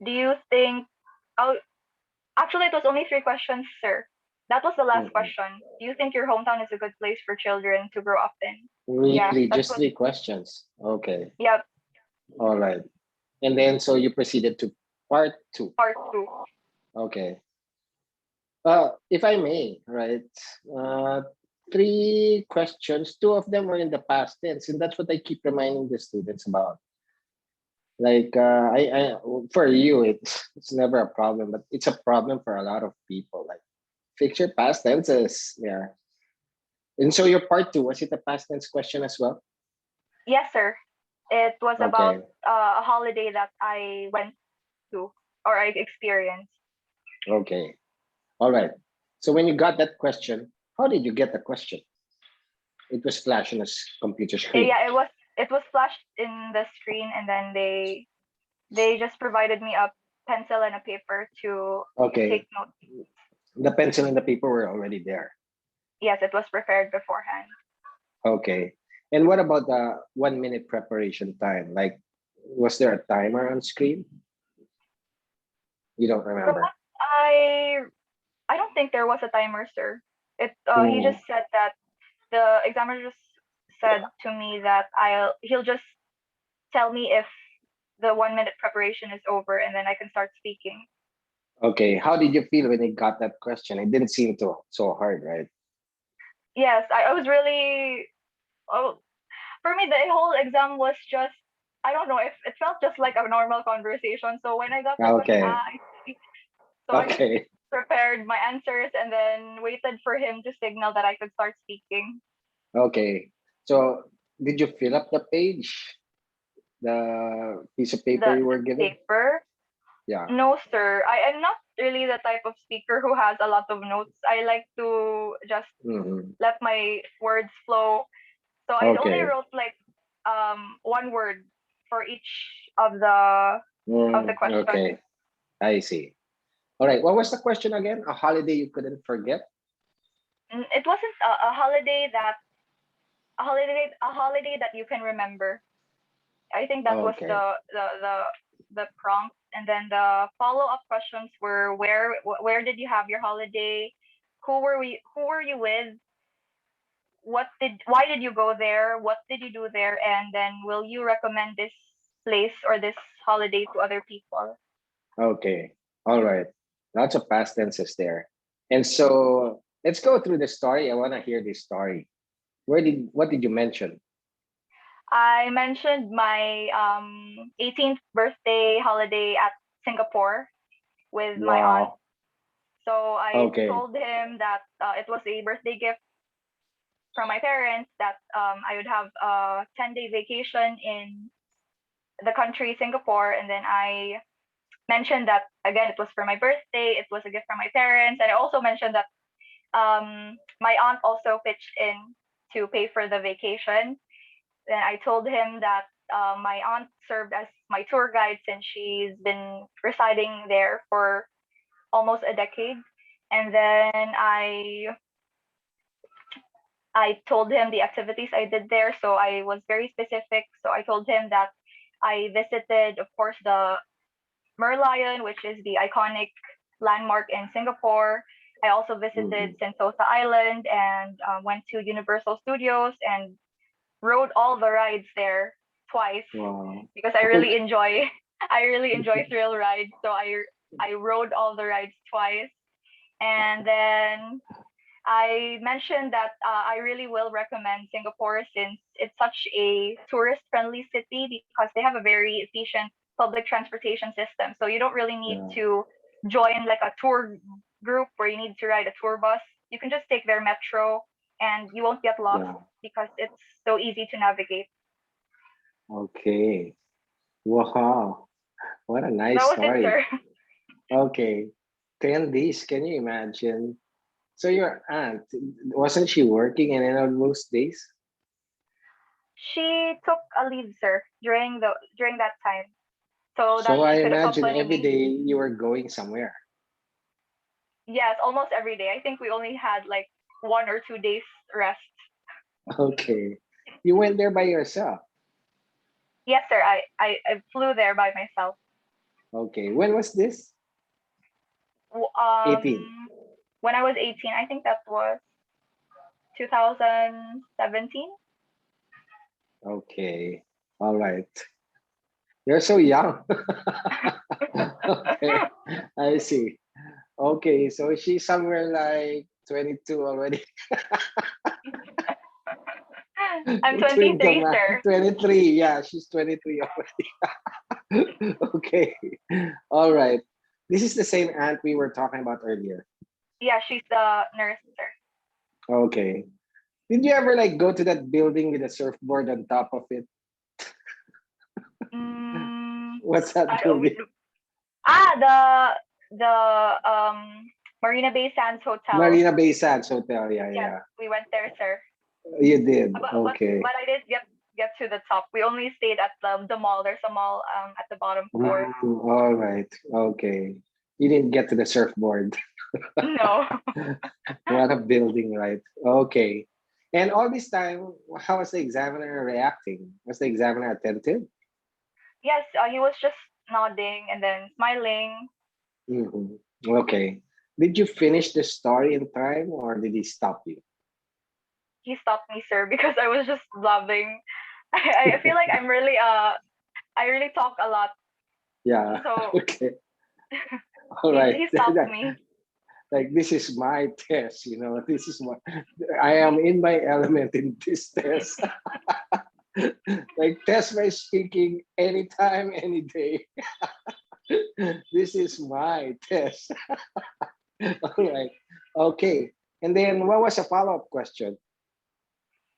Speaker 2: do you think? Oh, actually, it was only three questions, sir. That was the last
Speaker 1: Mm-mm.
Speaker 2: question. Do you think your hometown is a good place for children to grow up in? Yeah,
Speaker 1: Really,
Speaker 2: that
Speaker 1: just
Speaker 2: was.
Speaker 1: three questions. Okay.
Speaker 2: Yeah,
Speaker 1: All right. And then so you proceeded to part two.
Speaker 2: part two.
Speaker 1: Okay. If I may, right? Uh, three questions. Two of them were in the past tense, and that's what I keep reminding the students about. Like for you, it's never a problem, but it's a problem for a lot of people. Like fix your past tenses. Yeah. And so your part two, was it a past tense question as well?
Speaker 2: Yes, sir. It was about
Speaker 1: Okay.
Speaker 2: a holiday that I went to or I experienced.
Speaker 1: Okay. All right. So when you got that question, how did you get the question? It was flashed on a computer screen.
Speaker 2: Yeah, it was flashed in the screen, and then they just provided me a pencil and a paper to take
Speaker 1: Okay.
Speaker 2: notes.
Speaker 1: The pencil and the paper were already there.
Speaker 2: Yes, it was prepared beforehand.
Speaker 1: Okay. And what about the 1 minute preparation time? Like, was there a timer on screen? You don't
Speaker 2: From what
Speaker 1: remember.
Speaker 2: I don't think there was a timer, sir. He
Speaker 1: Mm,
Speaker 2: just said that the examiner just said to me that he'll just tell me if the 1 minute preparation is over, and then I can start speaking.
Speaker 1: okay. How did you feel when you got that question? It didn't seem so hard, right?
Speaker 2: Yes, I was really. Oh, for me, the whole exam was just, I don't know, if it felt just like a normal conversation. So when I got the question,
Speaker 1: Okay.
Speaker 2: I see. So I just
Speaker 1: Okay.
Speaker 2: prepared my answers and then waited for him to signal that I could start speaking.
Speaker 1: Okay. So did you fill up the page, the piece of paper you
Speaker 2: The
Speaker 1: were given?
Speaker 2: paper,
Speaker 1: Yeah.
Speaker 2: no, sir. I am not really the type of speaker who has a lot of notes. I like to just
Speaker 1: Hmm.
Speaker 2: let my words flow. So I only
Speaker 1: Okay.
Speaker 2: wrote like one word for each of the questions.
Speaker 1: Okay. I see. All right. What was the question again? A holiday you couldn't forget?
Speaker 2: It wasn't a holiday that you can remember. I think that was
Speaker 1: Okay.
Speaker 2: the prompt, and then the follow up questions were, where did you have your holiday? Who were you with? Why did you go there? What did you do there? And then, will you recommend this place or this holiday to other people?
Speaker 1: Okay. All right. Lots of past tenses there. And so let's go through the story. I want to hear this story. What did you mention?
Speaker 2: I mentioned my 18th birthday holiday at Singapore with my aunt.
Speaker 1: Wow.
Speaker 2: So I
Speaker 1: Okay.
Speaker 2: told him that it was a birthday gift from my parents, that I would have a 10-day vacation in the country, Singapore. And then I mentioned that, again, it was for my birthday, it was a gift from my parents. And I also mentioned that my aunt also pitched in to pay for the vacation. Then I told him that my aunt served as my tour guide since she's been residing there for almost a decade. And then I told him the activities I did there. So I was very specific. So I told him that I visited, of course, the Merlion, which is the iconic landmark in Singapore. I also visited
Speaker 1: Mhm.
Speaker 2: Sentosa Island and went to Universal Studios and rode all the rides there twice
Speaker 1: Wow.
Speaker 2: because I really
Speaker 1: Okay.
Speaker 2: enjoy I really enjoy thrill rides. So I rode all the rides twice. And then I mentioned that I really will recommend Singapore since it's such a tourist friendly city because they have a very efficient public transportation system. So you don't really need
Speaker 1: Yeah.
Speaker 2: to join like a tour group where you need to ride a tour bus. You can just take their metro and you won't get lost
Speaker 1: Yeah.
Speaker 2: because it's so easy to navigate.
Speaker 1: Okay. Wow. What a
Speaker 2: That
Speaker 1: nice
Speaker 2: was it,
Speaker 1: story.
Speaker 2: sir.
Speaker 1: Okay. 10 days. Can you imagine? So your aunt, wasn't she working in any of those days?
Speaker 2: She took a leave, sir, during that time. so that
Speaker 1: So
Speaker 2: she
Speaker 1: I
Speaker 2: could
Speaker 1: imagine
Speaker 2: accompany
Speaker 1: every
Speaker 2: me.
Speaker 1: day you were going somewhere.
Speaker 2: Yes, almost every day. I think we only had like 1 or 2 days rest.
Speaker 1: Okay. You went there by yourself.
Speaker 2: Yes, sir. I flew there by myself.
Speaker 1: Okay. When was this?
Speaker 2: W-
Speaker 1: 18.
Speaker 2: Um, when I was 18, I think that was 2017.
Speaker 1: Okay. All right. You're so young. Okay. I see. Okay. So she's somewhere like 22 already.
Speaker 2: I'm
Speaker 1: Doing the
Speaker 2: 23,
Speaker 1: math.
Speaker 2: sir.
Speaker 1: 23. Yeah, she's 23 already. Okay. All right. This is the same aunt we were talking about earlier.
Speaker 2: Yeah, she's the nurse, sir.
Speaker 1: Okay. Did you ever like go to that building with a surfboard on top of it?
Speaker 2: Mm,
Speaker 1: What's that
Speaker 2: I,
Speaker 1: building?
Speaker 2: the Marina Bay Sands Hotel.
Speaker 1: Marina Bay Sands Hotel. Yeah,
Speaker 2: Yes,
Speaker 1: yeah.
Speaker 2: we went there, sir.
Speaker 1: You did.
Speaker 2: But
Speaker 1: Okay.
Speaker 2: but I didn't get to the top. We only stayed at the mall. There's a mall at the bottom floor.
Speaker 1: All right. Okay. You didn't get to the surfboard.
Speaker 2: No.
Speaker 1: What a building, right? Okay. And all this time, how was the examiner reacting? Was the examiner attentive?
Speaker 2: Yes, he was just nodding and then smiling.
Speaker 1: Mhm. Okay. Did you finish the story in time or did he stop you?
Speaker 2: He stopped me, sir, because I was just blabbing. I feel like I really talk a lot.
Speaker 1: Yeah.
Speaker 2: So
Speaker 1: Okay. All
Speaker 2: he
Speaker 1: right.
Speaker 2: he stopped me.
Speaker 1: Like this is my test, this is what I am in my element in this test. Like test my speaking anytime, any day. This is my test. All right. Okay. And then what was a follow-up question?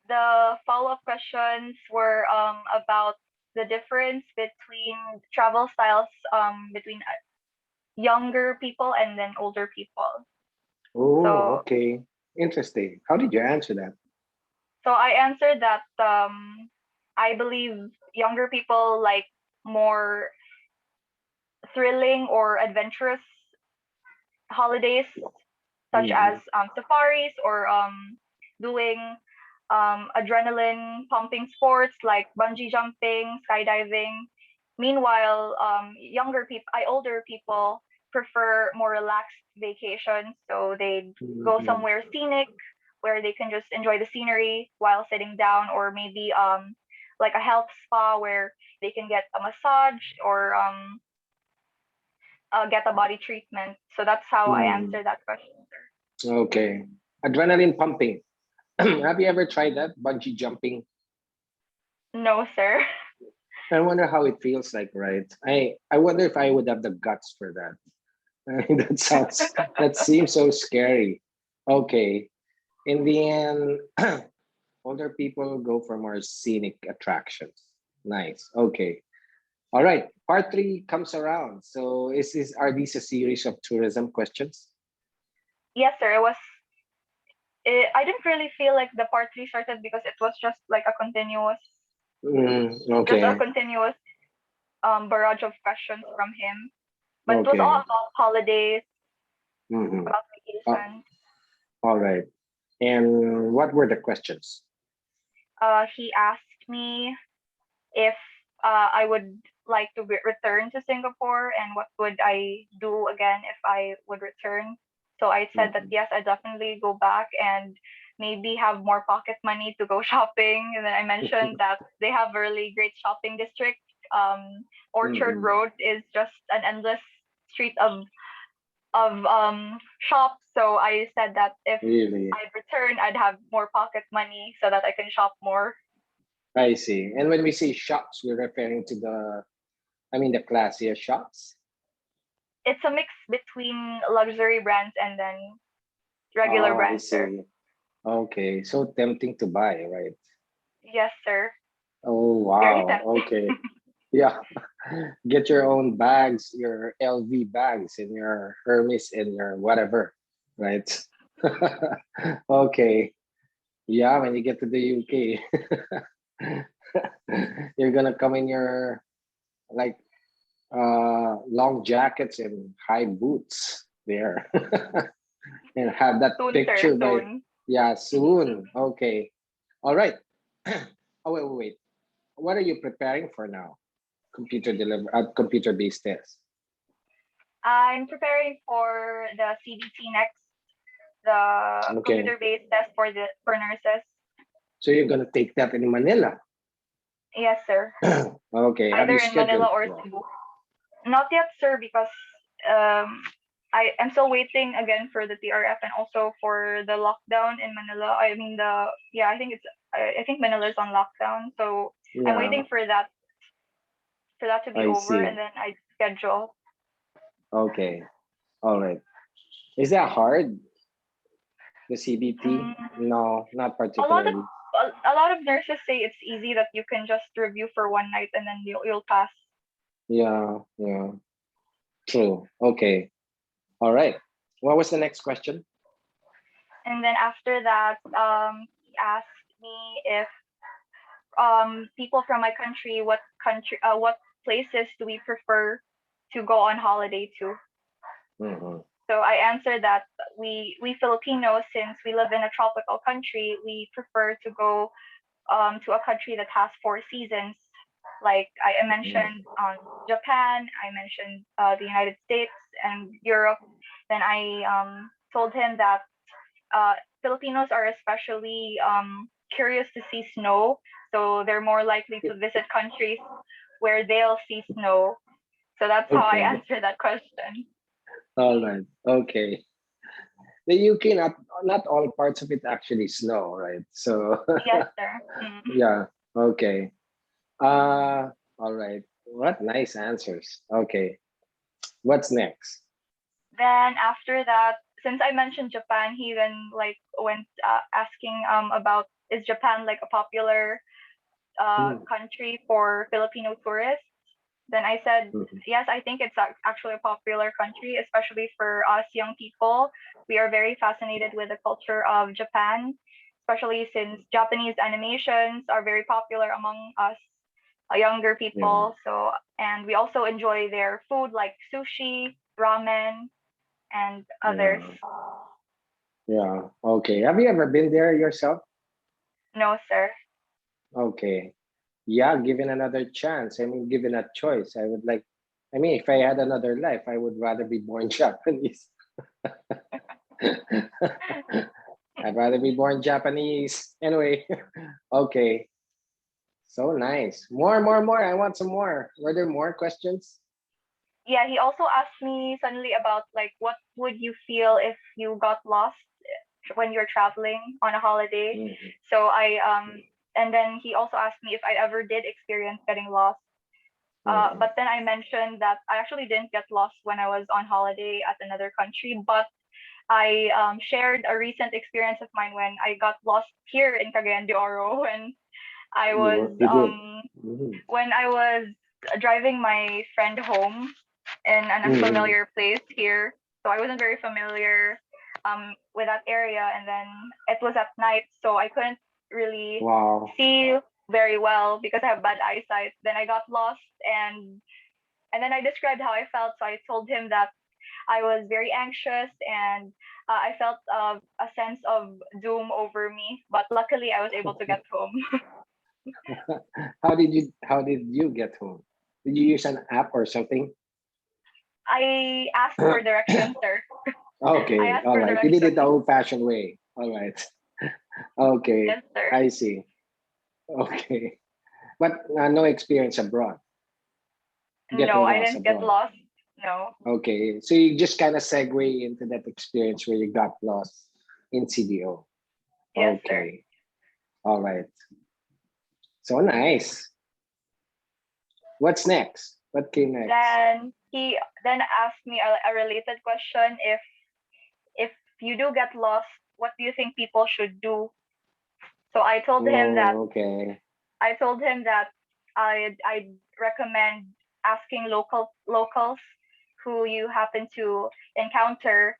Speaker 2: The follow-up questions were about the difference between travel styles between younger people and then older people.
Speaker 1: Oh,
Speaker 2: So
Speaker 1: okay. Interesting. How did you answer that?
Speaker 2: so I answered that I believe younger people like more thrilling or adventurous holidays, such as
Speaker 1: Mhm.
Speaker 2: safaris or doing adrenaline pumping sports like bungee jumping, skydiving. Meanwhile, older people prefer more relaxed vacations, so they go
Speaker 1: Mhm.
Speaker 2: somewhere scenic where they can just enjoy the scenery while sitting down, or maybe like a health spa where they can get a massage or get a body treatment. So that's how I
Speaker 1: Mhm.
Speaker 2: answer that question.
Speaker 1: Okay. Adrenaline pumping. Have you ever tried that? Bungee jumping?
Speaker 2: No, sir.
Speaker 1: I wonder how it feels like, right? I wonder if I would have the guts for that. I mean, that seems so scary. Okay. In the end, older people go for more scenic attractions. Nice. Okay. All right. Part three comes around. So are these a series of tourism questions?
Speaker 2: Yes, sir. I didn't really feel like the part three started because it was just like just a
Speaker 1: Okay.
Speaker 2: continuous barrage of questions from him. But it was all
Speaker 1: Okay.
Speaker 2: about holidays,
Speaker 1: Mhm.
Speaker 2: about
Speaker 1: Uh,
Speaker 2: vacations.
Speaker 1: all right. And what were the questions?
Speaker 2: He asked me if I would like to return to Singapore and what would I do again if I would return. So I said that
Speaker 1: Mhm.
Speaker 2: yes, I definitely go back and maybe have more pocket money to go shopping. And then I mentioned that they have a really great shopping district. Orchard
Speaker 1: Mhm.
Speaker 2: Road is just an endless street of shops. So I said that if
Speaker 1: Really?
Speaker 2: I return, I'd have more pocket money so that I can shop more.
Speaker 1: I see. And when we say shops, we're referring to the classier shops.
Speaker 2: It's a mix between luxury brands and then regular
Speaker 1: Oh, I
Speaker 2: brands, sir.
Speaker 1: see. Okay, so tempting to buy, right?
Speaker 2: Yes, sir.
Speaker 1: Oh,
Speaker 2: Very
Speaker 1: wow.
Speaker 2: tempting.
Speaker 1: Okay. Yeah. Get your own bags, your LV bags, and your Hermes and your whatever, right? Okay. Yeah, when you get to the UK, you're gonna come in your like long jackets and high boots there. And have that
Speaker 2: Soon, sir,
Speaker 1: picture by,
Speaker 2: soon.
Speaker 1: yeah, soon. Okay. All right. Oh, wait. What are you preparing for now? Computer based test.
Speaker 2: I'm preparing for the CBT next, the
Speaker 1: Okay.
Speaker 2: computer-based test for nurses.
Speaker 1: So you're gonna take that in Manila.
Speaker 2: Yes, sir.
Speaker 1: Okay. Have
Speaker 2: Either
Speaker 1: you
Speaker 2: in Manila
Speaker 1: scheduled
Speaker 2: or
Speaker 1: for?
Speaker 2: Cebu. Not yet, sir, because um, I am still waiting again for the TRF and also for the lockdown in Manila. I mean I think I think Manila is on lockdown, so I'm
Speaker 1: Yeah,
Speaker 2: waiting for that to be
Speaker 1: I
Speaker 2: over
Speaker 1: see.
Speaker 2: and then I schedule.
Speaker 1: Okay. All right. Is that hard? The CBT?
Speaker 2: Mm,
Speaker 1: No, not
Speaker 2: a lot of
Speaker 1: particularly.
Speaker 2: a lot of nurses say it's easy that you can just review for one night and then you'll pass.
Speaker 1: Yeah, yeah. True. Okay. All right. What was the next question?
Speaker 2: And then after that, he asked me if people from my country, what places do we prefer to go on holiday to?
Speaker 1: Mhm.
Speaker 2: So I answered that we Filipinos, since we live in a tropical country, we prefer to go to a country that has four seasons. Like I
Speaker 1: Mhm.
Speaker 2: mentioned, Japan, I mentioned the United States and Europe. Then I told him that Filipinos are especially curious to see snow, so they're more likely to visit countries where they'll see snow. So that's how I
Speaker 1: Okay.
Speaker 2: answer that question.
Speaker 1: All right. Okay. The UK, not all parts of it actually snow, right? So
Speaker 2: Yes, sir. Mm.
Speaker 1: yeah. Okay. All right. What nice answers. Okay. What's next?
Speaker 2: Then after that, since I mentioned Japan, he then like went asking about is Japan like a popular
Speaker 1: Mm,
Speaker 2: country for Filipino tourists? Then I said,
Speaker 1: mhm.
Speaker 2: yes, I think it's actually a popular country, especially for us young people. We are very fascinated with the culture of Japan, especially since Japanese animations are very popular among us younger
Speaker 1: Yeah.
Speaker 2: people. So, and we also enjoy their food like sushi, ramen, and others.
Speaker 1: Yeah. Yeah. Okay. Have you ever been there yourself?
Speaker 2: No, sir.
Speaker 1: Okay. Yeah, given another chance, I mean, given a choice, I would like, I mean, if I had another life, I would rather be born Japanese. I'd rather be born Japanese. Anyway, okay. So nice. More. I want some more. Were there more questions?
Speaker 2: Yeah, he also asked me suddenly about like what would you feel if you got lost when you're traveling on a holiday.
Speaker 1: Mhm.
Speaker 2: So I and then he also asked me if I ever did experience getting lost.
Speaker 1: Mhm.
Speaker 2: But then I mentioned that I actually didn't get lost when I was on holiday at another country, but I shared a recent experience of mine when I got lost here in Cagayan de Oro I was
Speaker 1: You did. Mhm.
Speaker 2: when I was driving my friend home in an
Speaker 1: Mhm.
Speaker 2: unfamiliar place here. So I wasn't very familiar with that area, and then it was at night, so I couldn't really
Speaker 1: Wow.
Speaker 2: see very well because I have bad eyesight. Then I got lost, and then I described how I felt. So I told him that I was very anxious and I felt a sense of doom over me. But luckily, I was able to get home.
Speaker 1: How did you get home? Did you use an app or something?
Speaker 2: I asked for directions, sir. I
Speaker 1: Okay,
Speaker 2: asked
Speaker 1: all
Speaker 2: for
Speaker 1: right. You did it the
Speaker 2: directions.
Speaker 1: old-fashioned way. All right. Okay,
Speaker 2: Yes, sir.
Speaker 1: I see. Okay, but no experience abroad,
Speaker 2: No,
Speaker 1: getting
Speaker 2: I
Speaker 1: lost
Speaker 2: didn't get
Speaker 1: abroad.
Speaker 2: lost. No.
Speaker 1: Okay, so you just kind of segue into that experience where you got lost in CDO.
Speaker 2: Yes, sir.
Speaker 1: Okay, all right. So nice. What's next? What came next?
Speaker 2: Then he then asked me a related question. If you do get lost, what do you think people should do? So
Speaker 1: Oh, okay.
Speaker 2: I told him that I recommend asking locals who you happen to encounter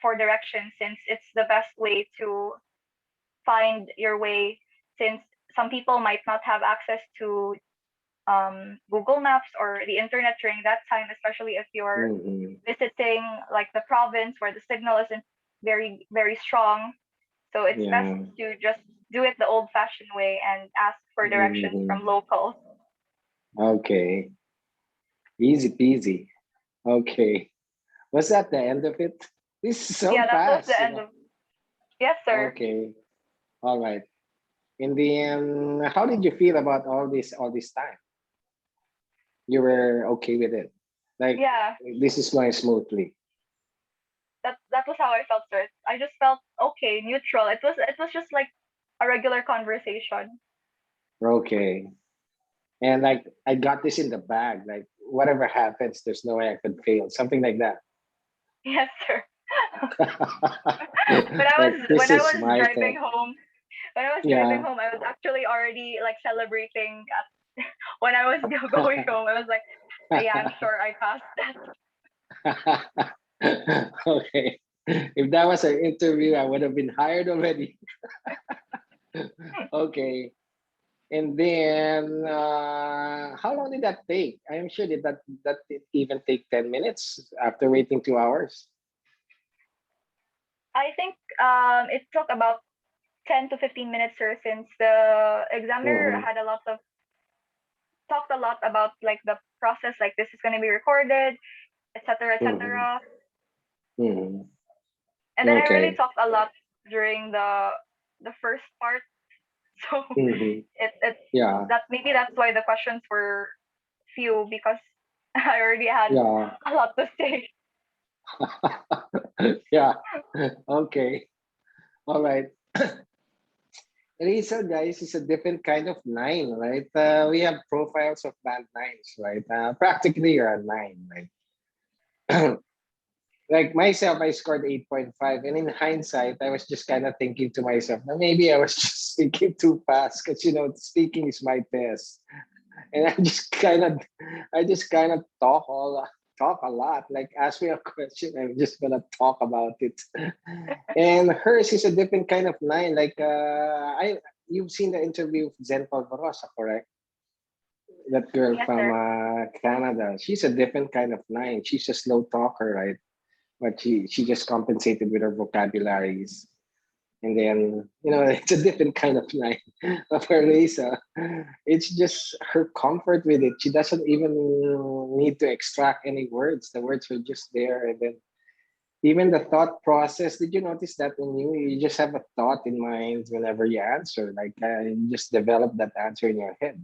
Speaker 2: for directions, since it's the best way to find your way, since some people might not have access to Google Maps or the internet during that time, especially if you're
Speaker 1: Mm-hmm.
Speaker 2: visiting like the province where the signal isn't very strong. So it's best
Speaker 1: Yeah.
Speaker 2: to just do it the old-fashioned way and ask for directions from
Speaker 1: Mm-hmm.
Speaker 2: locals.
Speaker 1: Okay. Easy peasy. Okay. Was that the end of it? This is so
Speaker 2: Yeah, that was the
Speaker 1: fast, you
Speaker 2: end
Speaker 1: know.
Speaker 2: of. Yes, sir.
Speaker 1: Okay. All right. In the end, how did you feel about all this time? You were okay with it? Like
Speaker 2: Yeah,
Speaker 1: this is going smoothly.
Speaker 2: that was how I felt, sir. I just felt okay, neutral. It was just like a regular conversation.
Speaker 1: Okay. And like I got this in the bag. Like whatever happens, there's no way I could fail. Something like that.
Speaker 2: Yes, sir. when I was
Speaker 1: Like this
Speaker 2: when I
Speaker 1: is
Speaker 2: was
Speaker 1: my
Speaker 2: driving
Speaker 1: test.
Speaker 2: home, when I was driving
Speaker 1: Yeah.
Speaker 2: home, I was actually already like celebrating when I was going home. I was like, yeah, I'm sure I passed that.
Speaker 1: Okay. If that was an interview, I would have been hired already. Okay. And then, how long did that take? I'm sure that did even take 10 minutes after waiting 2 hours.
Speaker 2: I think it took about 10 to 15 minutes, sir, since the examiner
Speaker 1: Mm-hmm.
Speaker 2: had a lot of talked a lot about like the process, like this is going to be recorded, etc.,
Speaker 1: Mm-hmm.
Speaker 2: etc.
Speaker 1: Mm-hmm.
Speaker 2: And then I really
Speaker 1: Okay.
Speaker 2: talked a lot during the first part. So
Speaker 1: Mm-hmm.
Speaker 2: it
Speaker 1: Yeah.
Speaker 2: that maybe that's why the questions were few because I already had
Speaker 1: Yeah.
Speaker 2: a lot to say.
Speaker 1: Yeah. Okay. All right. Reysel, guys, is a different kind of nine, right? We have profiles of band nines, right? Practically, you're a nine, right? Like myself, I scored 8.5. And in hindsight, I was just kind of thinking to myself, "Now, maybe I was just speaking too fast because, speaking is my test. And I just kind of talk a lot. Like ask me a question, I'm just gonna talk about it. And hers is a different kind of line. Like you've seen the interview of Zen Polvorosa, correct? That girl
Speaker 2: Yes,
Speaker 1: from
Speaker 2: sir.
Speaker 1: Canada. She's a different kind of line. She's a slow talker, right? But she just compensated with her vocabularies. And then, it's a different kind of line of her Lisa. It's just her comfort with it. She doesn't even need to extract any words. The words are just there. And then even the thought process, did you notice that when you just have a thought in mind whenever you answer? Like you just develop that answer in your head,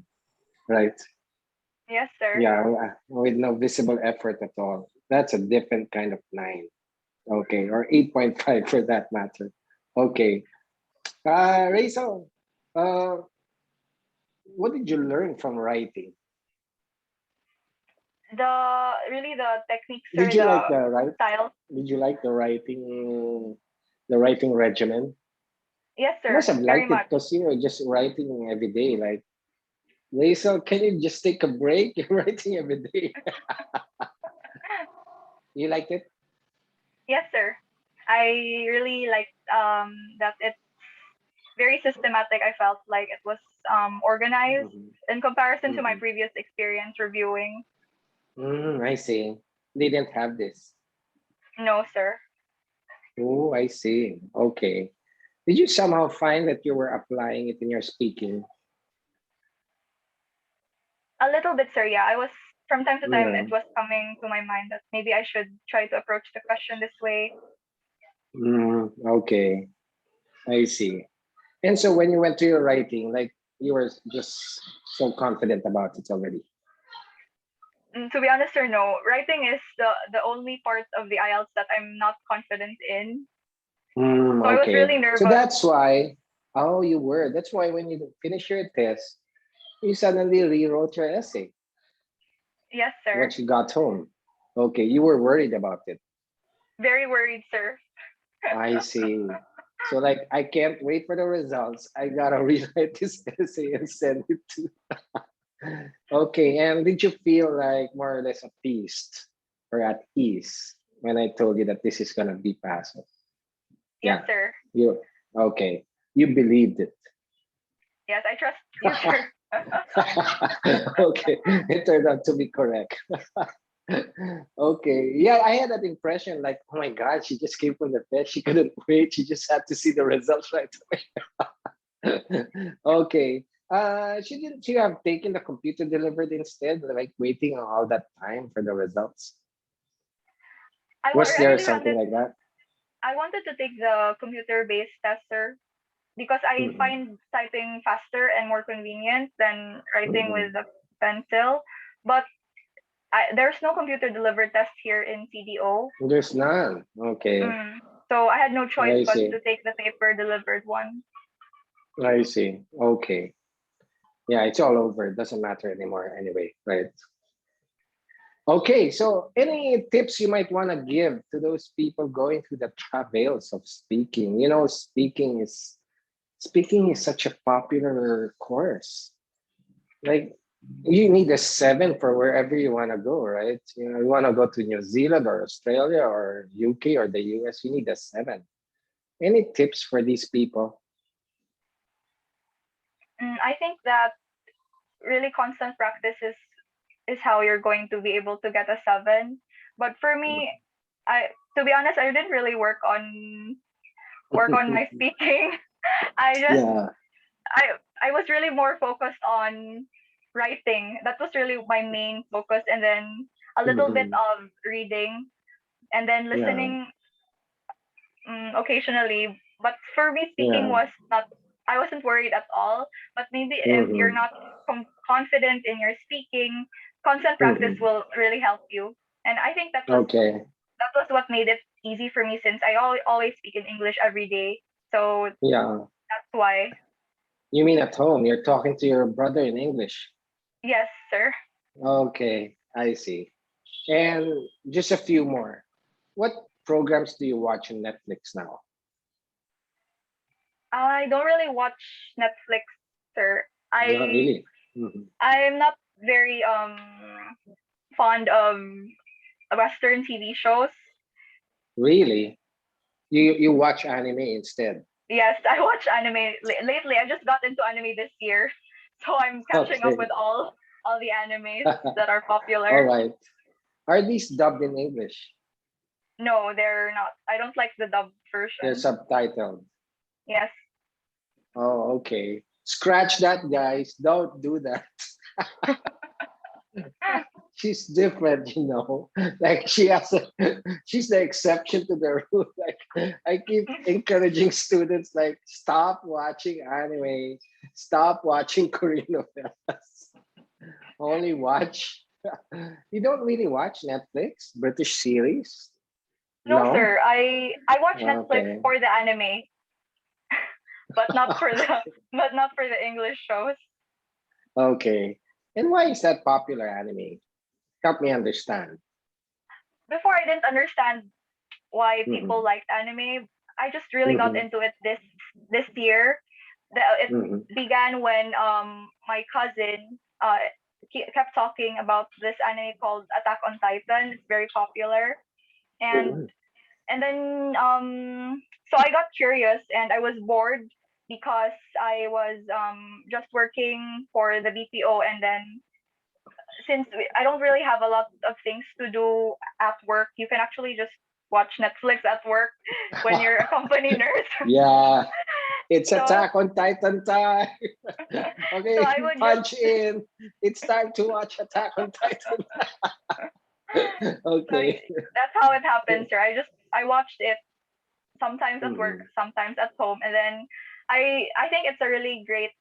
Speaker 1: right?
Speaker 2: Yes, sir.
Speaker 1: Yeah, with no visible effort at all. That's a different kind of nine. Okay, or 8.5 for that matter. Okay. Rachel, uh, what did you learn from writing?
Speaker 2: The techniques
Speaker 1: Did
Speaker 2: or
Speaker 1: you
Speaker 2: the
Speaker 1: like the write?
Speaker 2: style.
Speaker 1: Did you like the writing regimen?
Speaker 2: Yes,
Speaker 1: You must
Speaker 2: sir.
Speaker 1: have
Speaker 2: Very
Speaker 1: liked it
Speaker 2: much.
Speaker 1: because you were just writing every day. Like, Rachel, can you just take a break? You're writing every day. You liked it?
Speaker 2: Yes, sir. I really like that it's very systematic. I felt like it was organized
Speaker 1: Mhm.
Speaker 2: in comparison to my
Speaker 1: Mhm.
Speaker 2: previous experience reviewing.
Speaker 1: I see. They didn't have this.
Speaker 2: No, sir.
Speaker 1: Oh, I see. Okay. Did you somehow find that you were applying it in your speaking?
Speaker 2: A little bit, sir. Yeah, I was from time to time. It
Speaker 1: Yeah.
Speaker 2: was coming to my mind that maybe I should try to approach the question this way.
Speaker 1: Okay. I see. And so when you went to your writing, like you were just so confident about it already.
Speaker 2: To be honest, sir, no. Writing is the only part of the IELTS that I'm not confident in. So I was
Speaker 1: Okay.
Speaker 2: really
Speaker 1: So
Speaker 2: nervous.
Speaker 1: that's why, oh, you were. That's why when you finish your test, you suddenly rewrote your essay
Speaker 2: Yes, sir.
Speaker 1: once you got home. Okay. You were worried about it.
Speaker 2: Very worried, sir.
Speaker 1: I see. So like, I can't wait for the results. I gotta rewrite this essay and send it to. Okay. And did you feel like more or less appeased or at ease when I told you that this is gonna be passed?
Speaker 2: Yes,
Speaker 1: Yeah.
Speaker 2: sir.
Speaker 1: You okay. You believed it.
Speaker 2: Yes, I trust you, sir.
Speaker 1: Okay, it turned out to be correct. Okay, yeah, I had that impression like, oh my God, she just came from the bed. She couldn't wait. She just had to see the results right away. Okay. Shouldn't you have taken the computer delivered instead, like waiting all that time for the results? Was
Speaker 2: I
Speaker 1: there
Speaker 2: really
Speaker 1: something
Speaker 2: wanted
Speaker 1: like that?
Speaker 2: I wanted to take the computer-based tester because I
Speaker 1: Mm-hmm.
Speaker 2: find typing faster and more convenient than writing
Speaker 1: Mm-hmm.
Speaker 2: with a pencil. But there's no computer delivered test here in CDO.
Speaker 1: There's none. Okay,
Speaker 2: Mm. So I had no choice
Speaker 1: I
Speaker 2: but
Speaker 1: see.
Speaker 2: to take the paper delivered one.
Speaker 1: I see. Okay. Yeah, it's all over. It doesn't matter anymore anyway, right? Okay, so any tips you might want to give to those people going through the travails of speaking? You know, speaking is such a popular course. Like you need a seven for wherever you want to go, right? You know, you want to go to New Zealand or Australia or UK or the US, you need a seven. Any tips for these people?
Speaker 2: I think that really constant practice is how you're going to be able to get a seven. But for me, I to be honest, I didn't really work on my speaking. I just
Speaker 1: Yeah.
Speaker 2: I was really more focused on writing. That was really my main focus, and then a little bit
Speaker 1: Mhm.
Speaker 2: of reading, and then
Speaker 1: Yeah.
Speaker 2: listening occasionally. But for me, speaking
Speaker 1: Yeah.
Speaker 2: was not. I wasn't worried at all. But maybe if you're
Speaker 1: Hmm.
Speaker 2: not confident in your speaking, constant practice
Speaker 1: Hmm.
Speaker 2: will really help you. And I think
Speaker 1: Okay.
Speaker 2: that was what made it easy for me since I always speak in English every day. So
Speaker 1: Yeah.
Speaker 2: that's why.
Speaker 1: You mean at home? You're talking to your brother in English.
Speaker 2: Yes, sir.
Speaker 1: Okay, I see. And just a few more. What programs do you watch on Netflix now?
Speaker 2: I don't really watch Netflix, sir.
Speaker 1: Not really. Mhm.
Speaker 2: I'm not very fond of Western TV shows.
Speaker 1: Really? You watch anime instead?
Speaker 2: Yes, I watch anime lately. I just got into anime this year, so I'm catching up
Speaker 1: Okay.
Speaker 2: with all the animes that are
Speaker 1: All
Speaker 2: popular.
Speaker 1: right. Are these dubbed in English?
Speaker 2: No, they're not. I don't like the dub
Speaker 1: They're
Speaker 2: version.
Speaker 1: subtitled.
Speaker 2: Yes.
Speaker 1: Oh, okay. Scratch that, guys. Don't do that. She's different, you know. Like she's the exception to the rule. Like I keep encouraging students, like stop watching anime, stop watching Korean novelas. Only watch. You don't really watch Netflix, British series?
Speaker 2: No,
Speaker 1: No.
Speaker 2: sir. I watch Netflix
Speaker 1: Okay.
Speaker 2: for the anime, but not for the
Speaker 1: Okay.
Speaker 2: but not for the English shows.
Speaker 1: Okay. And why is that popular anime? Help me understand.
Speaker 2: Before I didn't understand why
Speaker 1: Mm-hmm.
Speaker 2: people liked anime. I just really got
Speaker 1: Mm-hmm.
Speaker 2: into it this year. It
Speaker 1: Mm-hmm.
Speaker 2: began when my cousin kept talking about this anime called Attack on Titan. It's very popular, and
Speaker 1: Mm-hmm.
Speaker 2: then so I got curious and I was bored because I was just working for the BPO, and then since I don't really have a lot of things to do at work, you can actually just watch Netflix at work when you're a company nurse.
Speaker 1: Yeah, it's
Speaker 2: so
Speaker 1: Attack on Titan time.
Speaker 2: so
Speaker 1: Okay,
Speaker 2: I would just
Speaker 1: punch in. It's time to watch Attack on Titan.
Speaker 2: so
Speaker 1: Okay.
Speaker 2: that's how it happens, sir. I watched it sometimes at work,
Speaker 1: Mhm.
Speaker 2: sometimes at home, and then I think it's a really great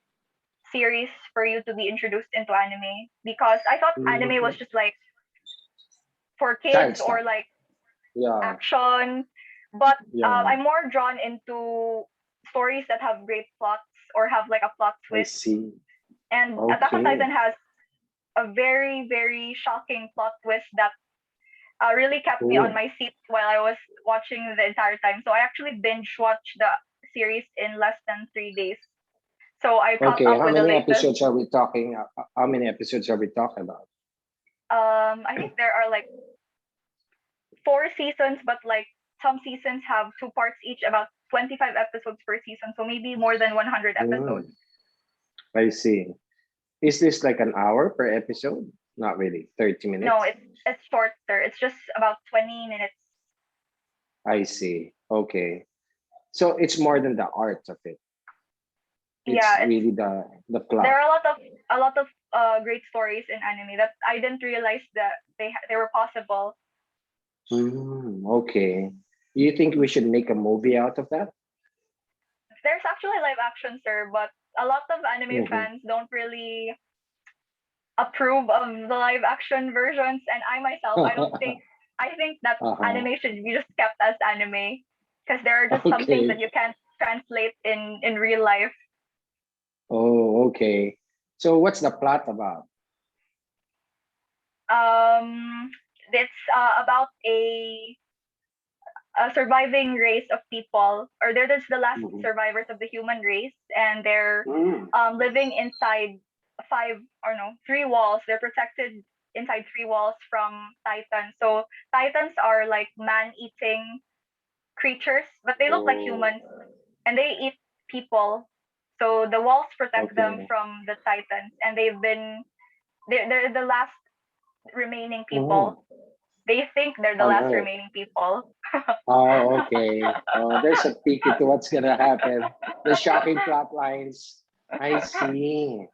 Speaker 2: series for you to be introduced into anime because I thought anime was
Speaker 1: Mhm.
Speaker 2: just like for
Speaker 1: Child
Speaker 2: kids or
Speaker 1: stuff.
Speaker 2: like
Speaker 1: Yeah,
Speaker 2: action, but
Speaker 1: yeah.
Speaker 2: I'm more drawn into stories that have great plots or have like a plot
Speaker 1: I
Speaker 2: twist.
Speaker 1: see.
Speaker 2: And Attack on
Speaker 1: Okay.
Speaker 2: Titan has a very, very shocking plot twist that really kept me on
Speaker 1: Cool.
Speaker 2: my seat while I was watching the entire time. So I actually binge watched the series in less than 3 days. So I caught
Speaker 1: Okay,
Speaker 2: up
Speaker 1: how
Speaker 2: with the
Speaker 1: many
Speaker 2: latest.
Speaker 1: episodes are we talking? How many episodes are we talking about?
Speaker 2: I think there are like 4 seasons, but like some seasons have two parts each, about 25 episodes per season. So maybe more than 100 episodes.
Speaker 1: Mm, I see. Is this like an hour per episode? Not really. 30
Speaker 2: No,
Speaker 1: minutes?
Speaker 2: it's shorter. It's just about 20 minutes.
Speaker 1: I see. Okay. So it's more than the art of it. It's
Speaker 2: Yeah, it's
Speaker 1: really the
Speaker 2: there
Speaker 1: plot.
Speaker 2: are a lot of great stories in anime that I didn't realize that they were possible.
Speaker 1: Okay. You think we should make a movie out of that?
Speaker 2: There's actually live action, sir, but a lot of anime
Speaker 1: Mm-hmm.
Speaker 2: fans don't really approve of the live action versions, and I myself, I think that
Speaker 1: Uh-huh.
Speaker 2: anime should be just kept as anime because there are just some things that
Speaker 1: Okay.
Speaker 2: you can't translate in real life.
Speaker 1: Oh, okay. So what's the plot about?
Speaker 2: um it's about a surviving race of people, or they're just the last
Speaker 1: Mhm.
Speaker 2: survivors of the human race, and they're
Speaker 1: Mm.
Speaker 2: living inside five or no three walls. They're protected inside three walls from titans. So titans are like man-eating creatures, but they look like
Speaker 1: Oh,
Speaker 2: humans, and they eat people. So the walls protect them
Speaker 1: okay.
Speaker 2: from the titans, and they're the last remaining
Speaker 1: Mhm.
Speaker 2: people. They think they're the
Speaker 1: On
Speaker 2: last
Speaker 1: Earth.
Speaker 2: remaining people.
Speaker 1: Oh, okay. Oh, there's a peek into what's gonna happen. The shocking plot lines. I see.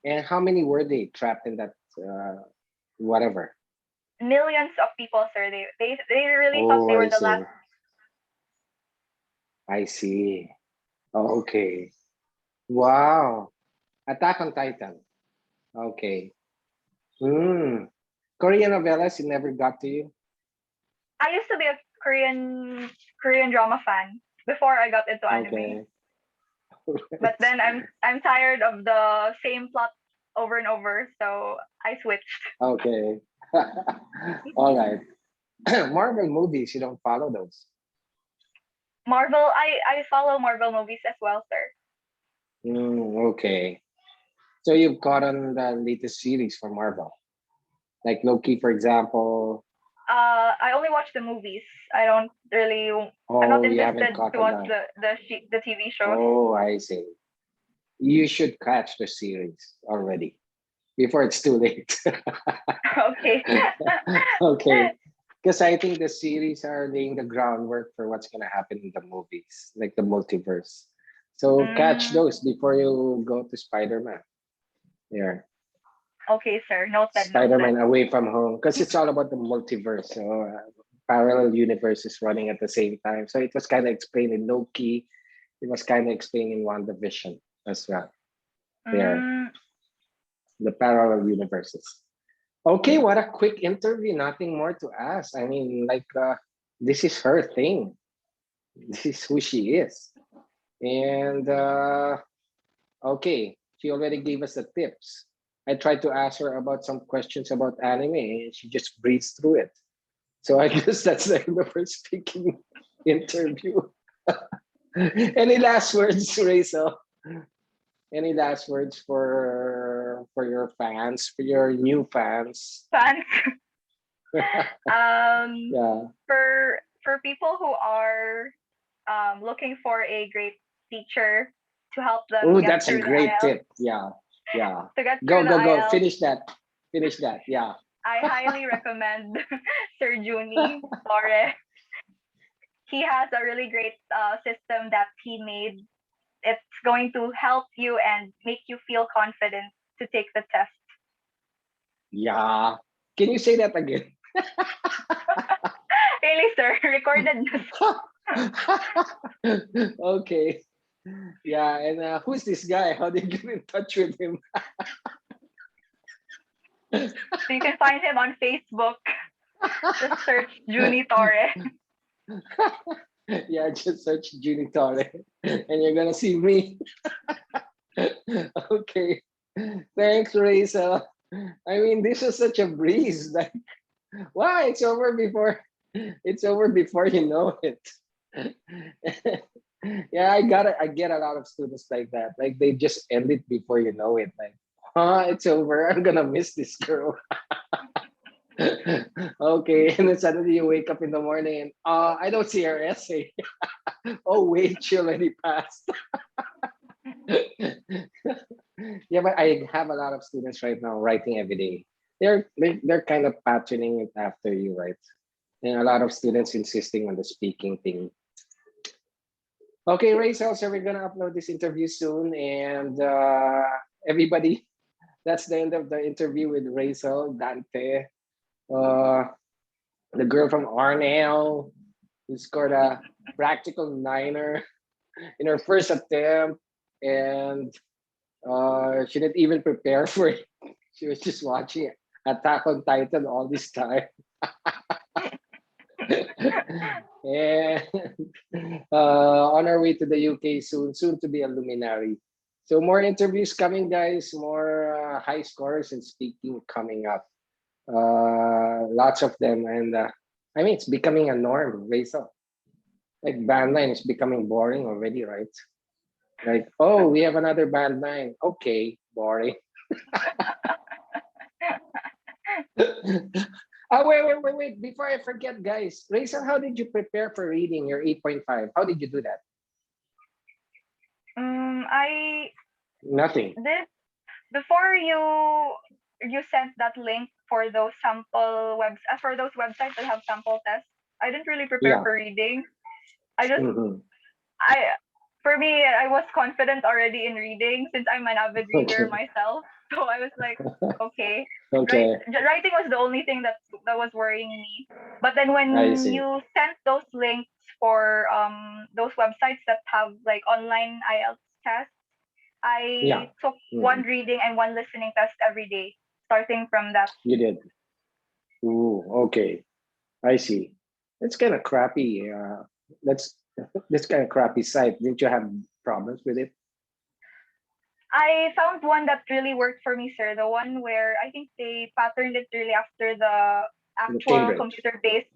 Speaker 1: And how many were they trapped in that whatever?
Speaker 2: Millions of people, sir. They really thought
Speaker 1: Oh,
Speaker 2: they were
Speaker 1: I
Speaker 2: the last.
Speaker 1: see. I see. Oh, okay. Wow. Attack on Titan. Okay. Hmm. Korean novellas, it never got to you?
Speaker 2: I used to be a Korean drama fan before I got into anime,
Speaker 1: Okay.
Speaker 2: but then I'm tired of the same plot over and over, so I switched.
Speaker 1: Okay. All right. Marvel movies, you don't follow those.
Speaker 2: Marvel, I follow Marvel movies as well, sir.
Speaker 1: Okay. So you've caught on the latest series for Marvel, like Loki, for example.
Speaker 2: I only watch the movies. I don't really. I'm not
Speaker 1: Oh, you haven't
Speaker 2: interested
Speaker 1: caught
Speaker 2: to
Speaker 1: on
Speaker 2: watch
Speaker 1: the.
Speaker 2: the TV shows.
Speaker 1: Oh, I see. You should catch the series already before it's too late.
Speaker 2: Okay.
Speaker 1: Okay. Because I think the series are laying the groundwork for what's going to happen in the movies, like the multiverse. So catch
Speaker 2: mm,
Speaker 1: those before you go to Spider-Man. Yeah.
Speaker 2: okay, sir. Noted. Noted.
Speaker 1: Spider-Man Away from Home, because it's all about the multiverse. So parallel universes running at the same time. So it was kind of explained in Loki. It was kind of explained in WandaVision as well. There,
Speaker 2: Mm,
Speaker 1: the parallel universes. Okay, what a quick interview. Nothing more to ask. I mean, like, this is her thing. This is who she is. And okay, she already gave us the tips. I tried to ask her about some questions about anime, and she just breezed through it. So I guess that's the end of her speaking interview. Any last words, Reysel? Any last words for your fans, for your new fans?
Speaker 2: fans. um,
Speaker 1: Yeah.
Speaker 2: for people who are looking for a great teacher to help them
Speaker 1: Oh,
Speaker 2: get
Speaker 1: that's a
Speaker 2: through the
Speaker 1: great
Speaker 2: IELTS,
Speaker 1: tip. Yeah. Yeah.
Speaker 2: to get through
Speaker 1: Go,
Speaker 2: the
Speaker 1: go, go.
Speaker 2: IELTS,
Speaker 1: Finish that. Finish that. Yeah.
Speaker 2: I highly recommend Sir Juni Torre. He has a really great system that he made. It's going to help you and make you feel confident to take the test.
Speaker 1: Yeah. Can you say that again?
Speaker 2: Really, sir, recorded.
Speaker 1: Okay. Yeah. And who's this guy? How did you get in touch with him?
Speaker 2: So you can find him on Facebook. Just search Juni Torre.
Speaker 1: Yeah, just search Julie Torre and you're gonna see me. Okay. Thanks, Reysel. I mean, this was such a breeze. Like, wow, it's over before you know it. Yeah, I get a lot of students like that. Like they just end it before you know it. Like, it's over. I'm gonna miss this girl. Okay, and then suddenly you wake up in the morning and I don't see her essay. Oh wait, she already passed. Yeah, but I have a lot of students right now writing every day. They're kind of patterning it after you, right? And a lot of students insisting on the speaking thing. Okay, Rachel, so we're gonna upload this interview soon, and everybody, that's the end of the interview with Reysel Dante, uh, the girl from Arnell who scored a practical niner in her first attempt, and she didn't even prepare for it. She was just watching Attack on Titan all this time. And on our way to the UK soon, soon to be a luminary. So more interviews coming, guys. More high scores and speaking coming up. Lots of them, and I mean it's becoming a norm. Rachel, like band line is becoming boring already, right? Like, oh, we have another band line. Okay, boring. Oh, wait. Before I forget, guys, Rachel, how did you prepare for reading your 8.5? How did you do that?
Speaker 2: I
Speaker 1: Nothing.
Speaker 2: this before you sent that link for those sample webs for those websites that have sample tests. I didn't really prepare
Speaker 1: Yeah.
Speaker 2: for reading. I just
Speaker 1: Mhm.
Speaker 2: I for me I was confident already in reading since I'm an avid reader
Speaker 1: Okay.
Speaker 2: myself. So I was like, okay,
Speaker 1: Okay.
Speaker 2: writing was the only thing that was worrying me. But then
Speaker 1: I
Speaker 2: when
Speaker 1: see.
Speaker 2: you sent those links for those websites that have like online IELTS tests,
Speaker 1: Yeah.
Speaker 2: I took one
Speaker 1: Mhm.
Speaker 2: reading and one listening test every day, starting from that.
Speaker 1: You did. Ooh, okay. I see. That's kind of crappy. That's that's kind of crappy site. Didn't you have problems with it?
Speaker 2: I found one that really worked for me, sir. The one where I think they patterned it really after the
Speaker 1: The
Speaker 2: actual
Speaker 1: Cambridge.
Speaker 2: computer-based.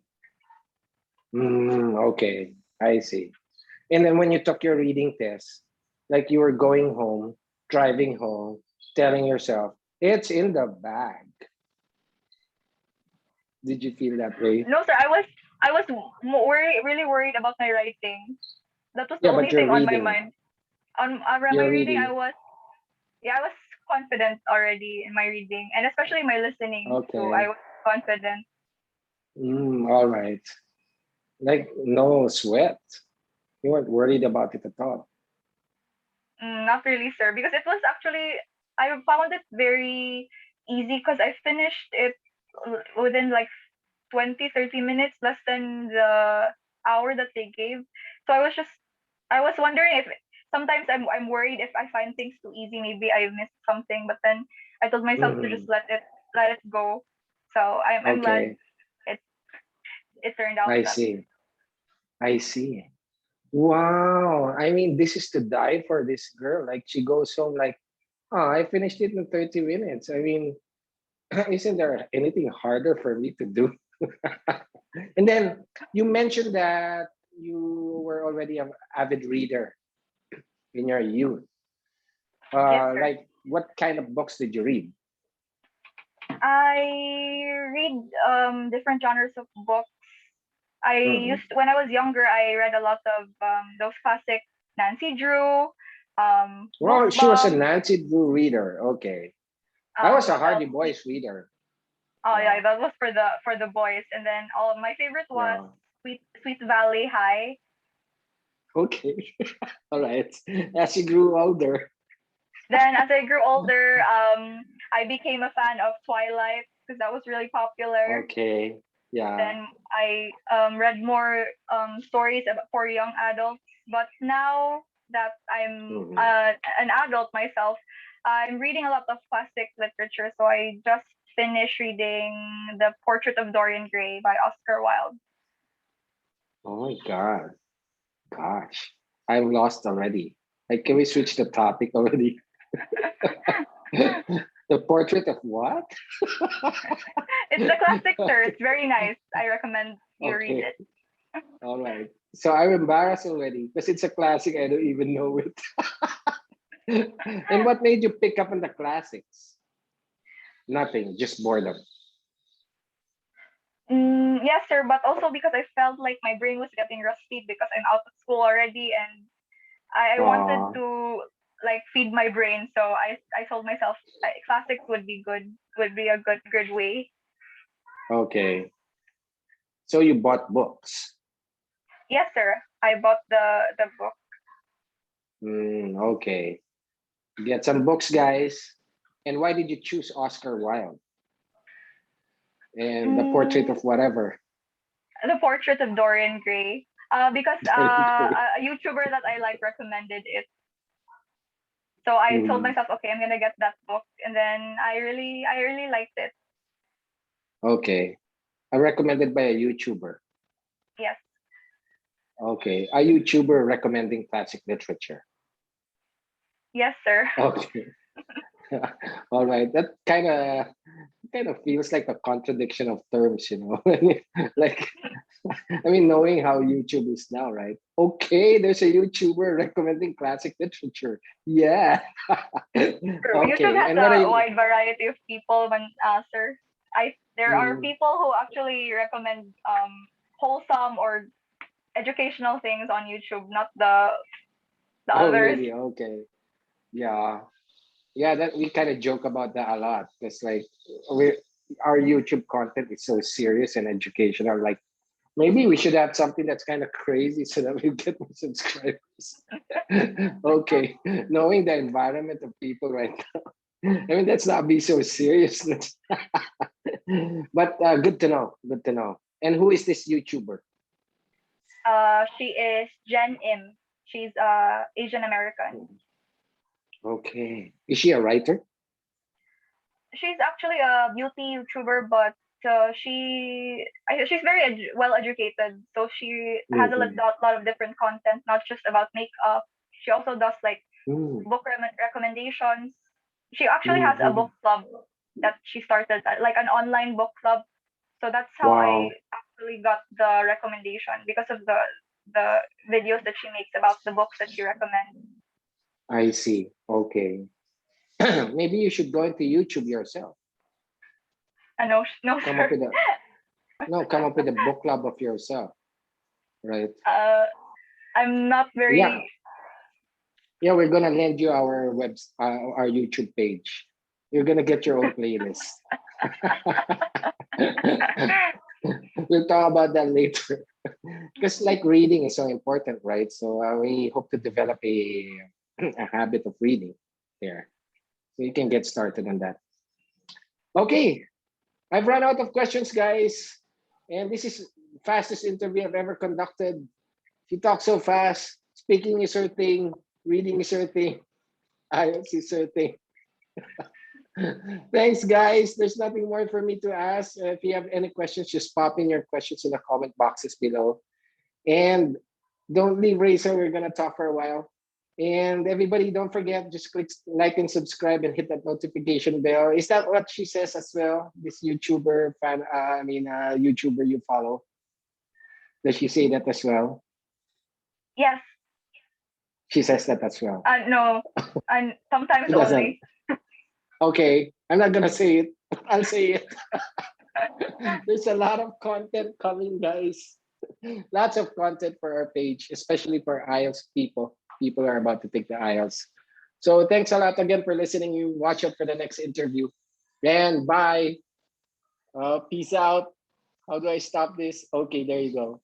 Speaker 1: Okay. I see. And then when you took your reading test, like you were going home, driving home, telling yourself, it's in the bag. Did you feel that way?
Speaker 2: No, sir. I was really worried about my writing. That was the
Speaker 1: Yeah,
Speaker 2: only
Speaker 1: but you're
Speaker 2: thing on my
Speaker 1: reading.
Speaker 2: mind. On my
Speaker 1: You're
Speaker 2: reading,
Speaker 1: reading.
Speaker 2: I was confident already in my reading, and especially my listening too. I
Speaker 1: Okay.
Speaker 2: was confident.
Speaker 1: All right. Like no sweat. You weren't worried about it at all.
Speaker 2: Not really, sir, because it was actually I found it very easy because I finished it within like 20-30 minutes, less than the hour that they gave. So I was wondering if sometimes I'm worried if I find things too easy, maybe I missed something. But then I told myself to just
Speaker 1: Mhm.
Speaker 2: let it go. So I'm glad
Speaker 1: Okay.
Speaker 2: it it turned out
Speaker 1: I
Speaker 2: that.
Speaker 1: see. I see. Wow. I mean, this is to die for this girl. Like she goes home like, oh, I finished it in 30 minutes. I mean, isn't there anything harder for me to do? And then you mentioned that you were already an avid reader in your youth.
Speaker 2: Yes, sir.
Speaker 1: Like, what kind of books did you read?
Speaker 2: I read different genres of books. I
Speaker 1: Mhm.
Speaker 2: used when I was younger. I read a lot of those classic Nancy Drew,
Speaker 1: Well, she was a
Speaker 2: Goosebumps.
Speaker 1: Nancy Drew reader. Okay. I was a
Speaker 2: What else?
Speaker 1: Hardy Boys reader.
Speaker 2: Oh yeah,
Speaker 1: Yeah.
Speaker 2: that was for the boys. And then all my favorite was
Speaker 1: Yeah.
Speaker 2: Sweet Valley High.
Speaker 1: Okay. All right. As you grew older.
Speaker 2: Then as I grew older, I became a fan of Twilight because that was really popular.
Speaker 1: Okay. Yeah.
Speaker 2: Then I read more stories about, for young adults. But now that I'm
Speaker 1: Mhm.
Speaker 2: an adult myself, I'm reading a lot of classic literature. So I just finished reading The Portrait of Dorian Gray by Oscar Wilde.
Speaker 1: Oh my God. Gosh. I'm lost already. Like, can we switch the topic already? The portrait of what?
Speaker 2: It's a classic, sir.
Speaker 1: Okay.
Speaker 2: It's very nice. I recommend you read
Speaker 1: Okay.
Speaker 2: it.
Speaker 1: All right. So I'm embarrassed already because it's a classic. I don't even know it. And what made you pick up on the classics? Nothing, just boredom.
Speaker 2: Yes, sir, but also because I felt like my brain was getting rusty because I'm out of school already, and I wanted
Speaker 1: Uh,
Speaker 2: to like feed my brain. So I told myself classics would be good, would be a good way.
Speaker 1: Okay. So you bought books.
Speaker 2: Yes, sir. I bought the book.
Speaker 1: Okay. Get some books, guys. And why did you choose Oscar Wilde and the portrait
Speaker 2: Mm,
Speaker 1: of whatever?
Speaker 2: the Portrait of Dorian Gray. Because
Speaker 1: Okay.
Speaker 2: a YouTuber that I like recommended it. So I told
Speaker 1: Mhm.
Speaker 2: myself, okay, I'm gonna get that book, and then I really liked it.
Speaker 1: Okay. I recommended by a YouTuber.
Speaker 2: Yes,
Speaker 1: Okay. A YouTuber recommending classic literature.
Speaker 2: yes, sir.
Speaker 1: Okay. All right. That kind of feels like a contradiction of terms, you know. Like, I mean, knowing how YouTube is now, right? Okay, there's a YouTuber recommending classic literature. Yeah.
Speaker 2: True. YouTube
Speaker 1: Okay.
Speaker 2: has
Speaker 1: And what are
Speaker 2: a
Speaker 1: you?
Speaker 2: wide variety of people. When sir, there are
Speaker 1: Mm,
Speaker 2: people who actually recommend wholesome or educational things on YouTube, not the
Speaker 1: oh,
Speaker 2: others.
Speaker 1: really? Okay. Yeah. Yeah, that we kind of joke about that a lot because like we our YouTube content is so serious and educational. Like maybe we should have something that's kind of crazy so that we get more subscribers. Okay, knowing the environment of people right now, I mean, let's not be so serious. But good to know. Good to know. And who is this YouTuber?
Speaker 2: She is Jen Im. She's Asian American.
Speaker 1: Okay, is she a writer?
Speaker 2: She's actually a beauty YouTuber, but she's very well educated. So she has a
Speaker 1: Mhm.
Speaker 2: lot of different content, not just about makeup. She also does like
Speaker 1: Mm,
Speaker 2: book recommendations. She actually has a
Speaker 1: mhm.
Speaker 2: book club that she started, like an online book club. So that's how I
Speaker 1: Wow,
Speaker 2: actually got the recommendation because of the videos that she makes about the books that she recommends.
Speaker 1: I see. Okay. Maybe you should go into YouTube yourself.
Speaker 2: No, no,
Speaker 1: Come up
Speaker 2: sir.
Speaker 1: with a no, come up with a book club of yourself, right?
Speaker 2: uh, I'm not
Speaker 1: Yeah,
Speaker 2: very.
Speaker 1: yeah. We're gonna lend you our YouTube page. You're gonna get your own playlist. We'll talk about that later. Because like reading is so important, right? So we hope to develop a habit of reading there. So you can get started on that. Okay, I've run out of questions, guys. And this is fastest interview I've ever conducted. She talks so fast. Speaking is her thing. Reading is her thing. IELTS is her thing. Thanks, guys. There's nothing more for me to ask. If you have any questions, just pop in your questions in the comment boxes below. And don't leave, Racer. We're going to talk for a while. And everybody, don't forget, just click like and subscribe and hit that notification bell. Is that what she says as well? This YouTuber fan, YouTuber you follow. Does she say that as well?
Speaker 2: Yes.
Speaker 1: She says that as well.
Speaker 2: No. And sometimes
Speaker 1: She doesn't.
Speaker 2: only.
Speaker 1: Okay, I'm not gonna say it. I'll say it. There's a lot of content coming, guys. Lots of content for our page, especially for IELTS people. People are about to take the IELTS. So thanks a lot again for listening. You watch out for the next interview. And bye. Peace out. How do I stop this? Okay, there you go.